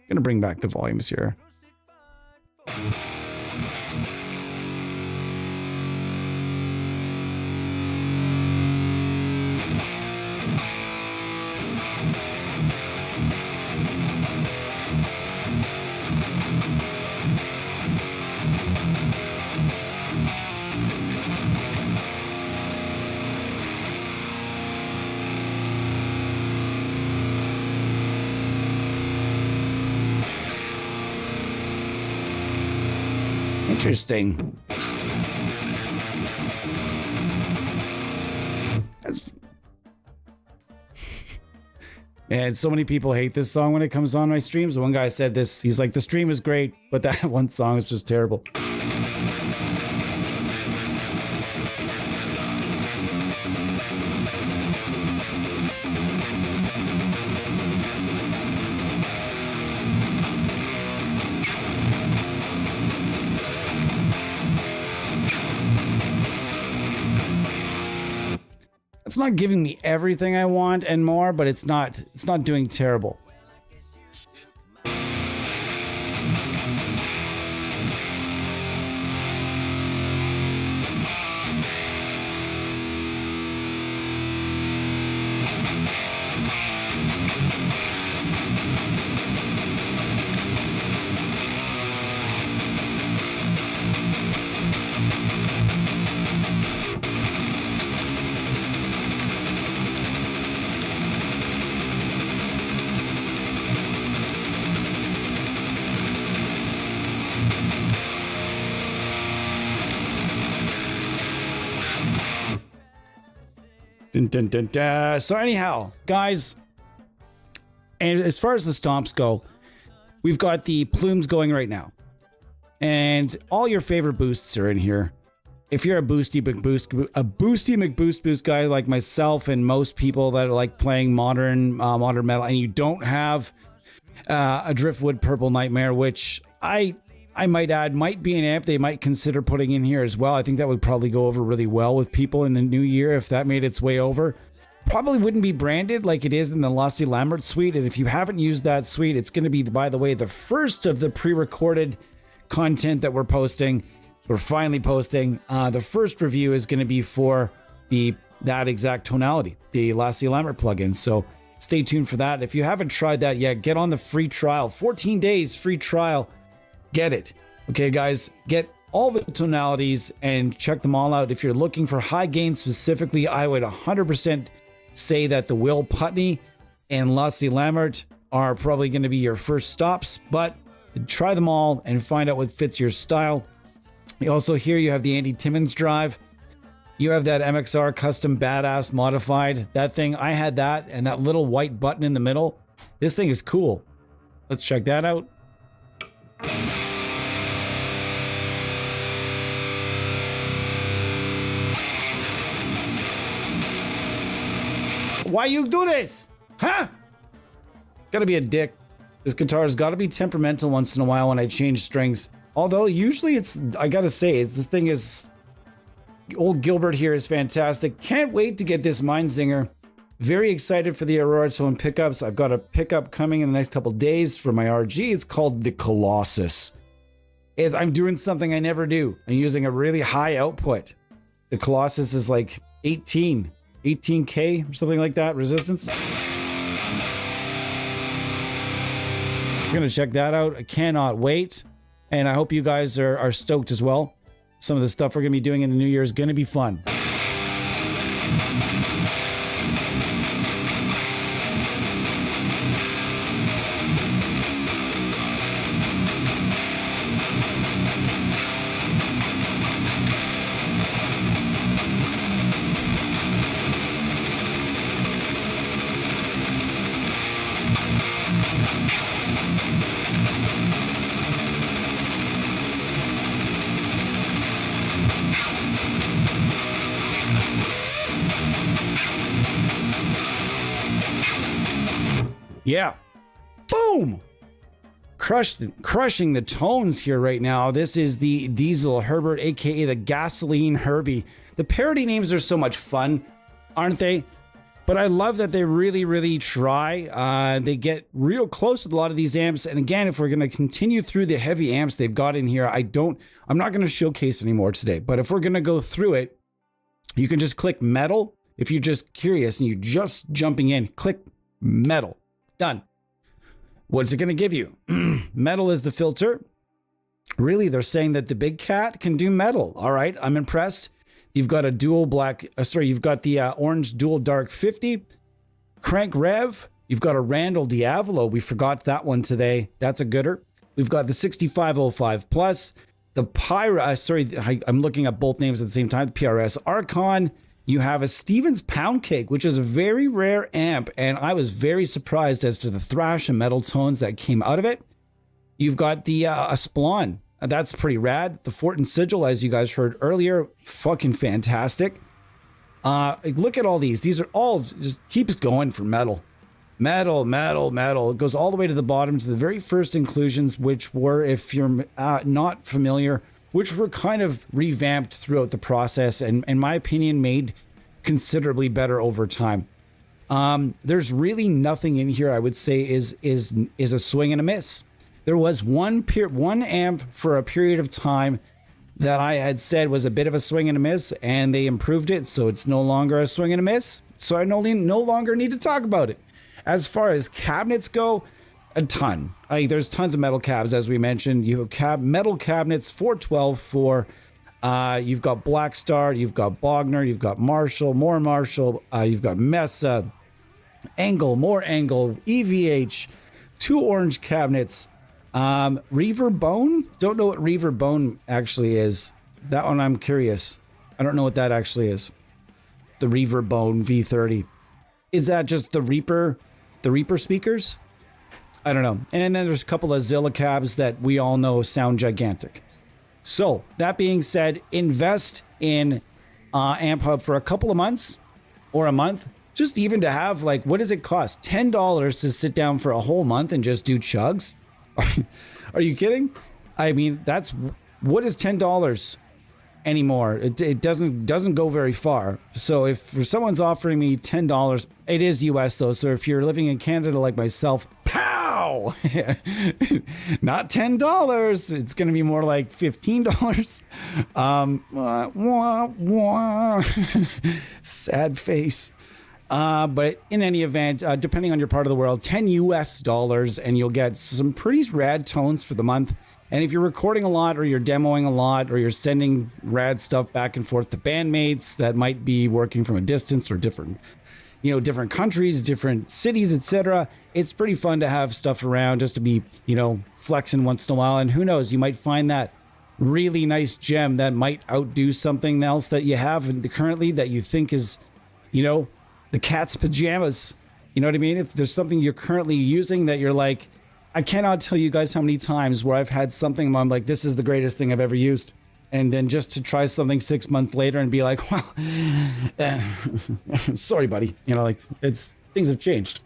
Speaker 2: the volumes here. Interesting. And so many people hate this song when it comes on my streams. One guy said this, he's like, the stream is great, but that one song is just terrible. It's not giving me everything I want and more, but it's not doing terrible. Dun, dun, dun, dun. So anyhow, guys, and as far as the stomps go, we've got the plumes going right now. And all your favorite boosts are in here. If you're a Boosty McBoost guy like myself and most people that are like playing modern metal, and you don't have a Driftwood Purple Nightmare, which I might add might be an amp they might consider putting in here as well. I think that would probably go over really well with people in the new year if that made its way over. Probably wouldn't be branded like it is in the Lossy Lambert suite. And if you haven't used that suite, it's going to be, by the way, the first of the pre-recorded content that we're posting. We're finally posting. The first review is going to be for that exact tonality, the Lossy Lambert plugin. So stay tuned for that. If you haven't tried that yet, get on the free trial. 14 days free trial. Get it. Okay, guys, get all the tonalities and check them all out. If you're looking for high gain specifically, I would 100% say that the Will Putney and Lossy Lambert are probably going to be your first stops, but try them all and find out what fits your style. Also here you have the Andy Timmons drive. You have that MXR custom badass modified. That thing, I had that, and that little white button in the middle. This thing is cool. Let's check that out. Why you do this? Huh? Gotta be a dick. This guitar's gotta be temperamental once in a while when I change strings. Although usually it's, I gotta say, this thing is, old Gilbert here is fantastic. Can't wait to get this Mindsinger. Very excited for the Aurora Tone pickups. I've got a pickup coming in the next couple days for my RG. It's called the Colossus. I'm doing something I never do. I'm using a really high output. The Colossus is like 18K or something like that resistance. I'm gonna check that out. I cannot wait. And I hope you guys are stoked as well. Some of the stuff we're gonna be doing in the new year is gonna be fun. Yeah. Boom! Crushing the tones here right now. This is the Diesel Herbert, aka the Gasoline Herbie. The parody names are so much fun, aren't they? But I love that they really try. They get real close with a lot of these amps. And again, if we're going to continue through the heavy amps they've got in here, I'm not going to showcase anymore today. But if we're going to go through it, you can just click metal. If you're just curious and you're just jumping in, click metal. Done. What's it going to give you? Metal is the filter. Really, they're saying that the Big Cat can do metal. All right, I'm impressed. You've got a dual black, you've got the orange dual dark 50. Crank Rev. You've got a Randall Diavolo. We forgot that one today. That's a gooder. We've got the 6505 Plus. The I'm looking at both names at the same time. PRS Archon. You have a Stevens Pound Cake, which is a very rare amp, and I was very surprised as to the thrash and metal tones that came out of it. You've got the Asplon. That's pretty rad. The Fort and Sigil, as you guys heard earlier, fucking fantastic. Look at all these. These are all, just keeps going for metal. Metal. It goes all the way to the bottom to the very first inclusions, which were, if you're not familiar, which were kind of revamped throughout the process and, in my opinion, made considerably better over time. There's really nothing in here I would say is a swing and a miss. There was one amp for a period of time that I had said was a bit of a swing and a miss, and they improved it, so it's no longer a swing and a miss. So I no longer need to talk about it. As far as cabinets go, a ton. There's tons of metal cabs, as we mentioned. You have metal cabinets, 412 for. You've got Black Star, you've got Bogner, you've got Marshall, more Marshall, you've got Mesa, Angle, more Angle, EVH, 2 orange cabinets. Reaver Bone? Don't know what Reaver Bone actually is. That one I'm curious. I don't know what that actually is. The Reaver Bone V30. Is that just the Reaper speakers? I don't know. And then there's a couple of Zilla cabs that we all know sound gigantic. So that being said, invest in AmpHub for a couple of months or a month, just even to have, like, what does it cost? $10 to sit down for a whole month and just do chugs? Are you kidding? I mean, what is $10 anymore? It doesn't go very far. So if someone's offering me $10, it is US though. So if you're living in Canada like myself, pow! Not $10. It's going to be more like $15. Sad face. But in any event, depending on your part of the world, $10 US, and you'll get some pretty rad tones for the month. And if you're recording a lot, or you're demoing a lot, or you're sending rad stuff back and forth to bandmates that might be working from a distance or different countries, different cities, etc., it's pretty fun to have stuff around just to be, flexing once in a while. And who knows, you might find that really nice gem that might outdo something else that you have currently that you think is, the cat's pajamas. You know what I mean? If there's something you're currently using that you're like, I cannot tell you guys how many times where I've had something I'm like, this is the greatest thing I've ever used. And then just to try something 6 months later and be like, well, sorry, buddy. Things have changed.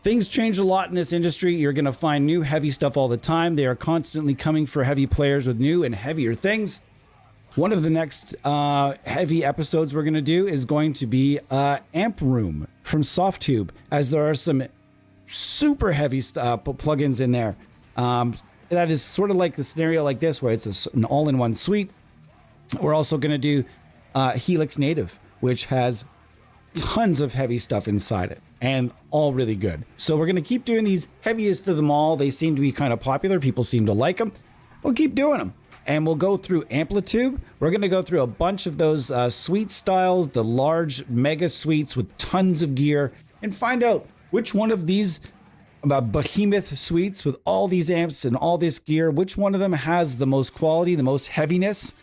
Speaker 2: Things change a lot in this industry. You're going to find new heavy stuff all the time. They are constantly coming for heavy players with new and heavier things. One of the next heavy episodes we're going to do is going to be Amp Room from Softtube, as there are some super heavy plugins in there. That is sort of like the scenario like this, where it's an all-in-one suite. We're also going to do Helix Native, which has tons of heavy stuff inside it, and all really good. So we're going to keep doing these heaviest of them all. They seem to be kind of popular. People seem to like them. We'll keep doing them. And we'll go through Amplitude. We're going to go through a bunch of those suite styles, the large mega suites with tons of gear, and find out which one of these behemoth suites with all these amps and all this gear, which one of them has the most quality, the most heaviness,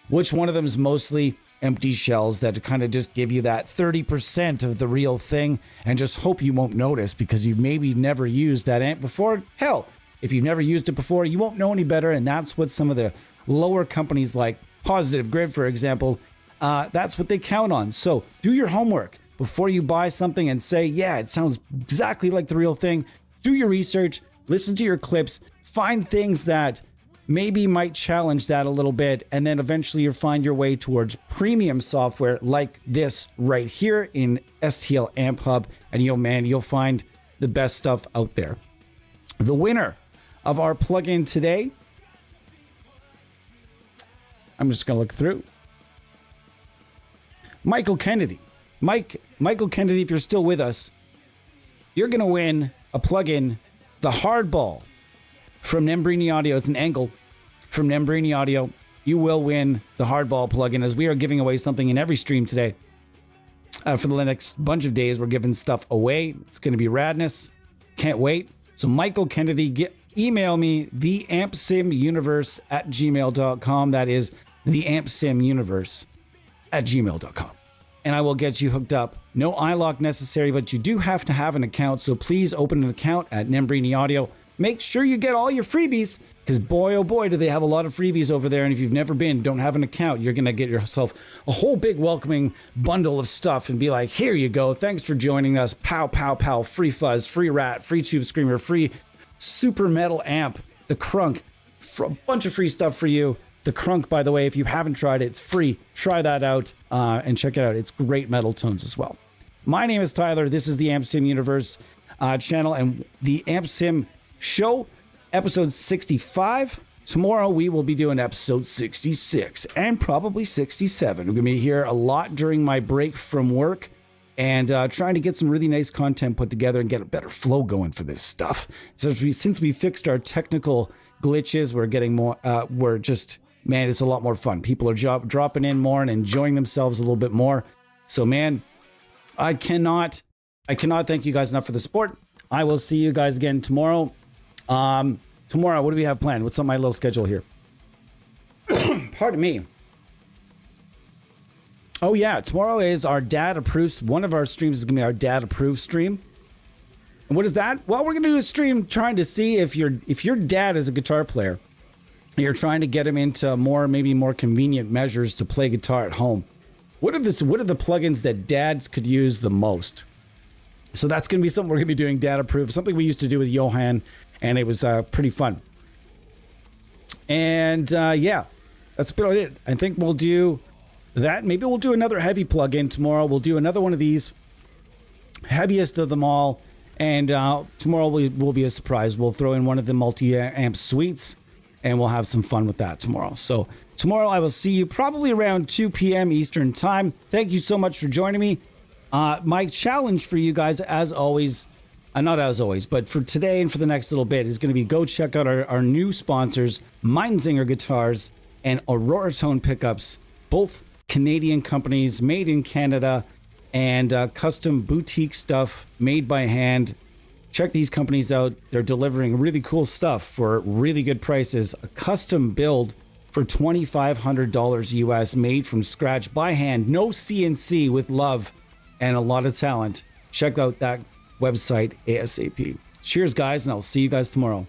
Speaker 2: which one of them is mostly empty shells that kind of just give you that 30% of the real thing and just hope you won't notice because you've maybe never used that amp before. Hell, if you've never used it before, you won't know any better. And that's what some of the lower companies like Positive Grid, for example, that's what they count on. So do your homework before you buy something and say, yeah, it sounds exactly like the real thing. Do your research, listen to your clips, find things that maybe might challenge that a little bit, and then eventually you'll find your way towards premium software like this right here in STL AmpHub, and you'll find the best stuff out there. The winner of our plugin today, I'm just going to look through. Michael Kennedy. Michael Kennedy, if you're still with us, you're going to win a plugin, the Hardball from Nembrini Audio. It's an Angle from Nembrini Audio. You will win the Hardball plugin, as we are giving away something in every stream today. For the next bunch of days, we're giving stuff away. It's going to be radness. Can't wait. So Michael Kennedy, email me, theampsimuniverse@gmail.com. That is theampsimuniverse@gmail.com. And I will get you hooked up. No iLock necessary, but you do have to have an account. So please open an account at Nembrini Audio. Make sure you get all your freebies, because boy, oh boy, do they have a lot of freebies over there. And if you've never been, don't have an account, you're going to get yourself a whole big welcoming bundle of stuff and be like, here you go. Thanks for joining us. Pow, pow, pow. Free fuzz, free rat, free tube screamer, free super metal amp, the crunk, a bunch of free stuff for you. The Crunk, by the way, if you haven't tried it, it's free. Try that out and check it out. It's great metal tones as well. My name is Tyler. This is the Amp Sim Universe channel and the Amp Sim Show, episode 65. Tomorrow we will be doing episode 66 and probably 67. We're going to be here a lot during my break from work and trying to get some really nice content put together and get a better flow going for this stuff. So since we fixed our technical glitches, we're getting more, man, it's a lot more fun. People are dropping in more and enjoying themselves a little bit more. So, man, I cannot thank you guys enough for the support. I will see you guys again tomorrow. Tomorrow, what do we have planned? What's on my little schedule here? Pardon me. Oh yeah, tomorrow is our dad approves. One of our streams is gonna be our dad approves stream. And what is that? Well, we're gonna do a stream trying to see if your dad is a guitar player. You're trying to get him into maybe more convenient measures to play guitar at home. What are the plugins that dads could use the most? So that's going to be something we're going to be doing, dad approved. Something we used to do with Johan, and it was pretty fun. And yeah, that's about it. I think we'll do that. Maybe we'll do another heavy plugin tomorrow. We'll do another one of these, heaviest of them all. And tomorrow will be a surprise. We'll throw in one of the multi-amp suites, and we'll have some fun with that tomorrow. So tomorrow I will see you probably around 2 p.m. Eastern time. Thank you so much for joining me. My challenge for you guys, as always, not as always, but for today and for the next little bit, is going to be go check out our new sponsors, Meinzinger Guitars and Aurora Tone Pickups, both Canadian companies, made in Canada, and custom boutique stuff made by hand. Check these companies out. They're delivering really cool stuff for really good prices. A custom build for $2,500 US, made from scratch by hand. No CNC, with love and a lot of talent. Check out that website ASAP. Cheers, guys, and I'll see you guys tomorrow.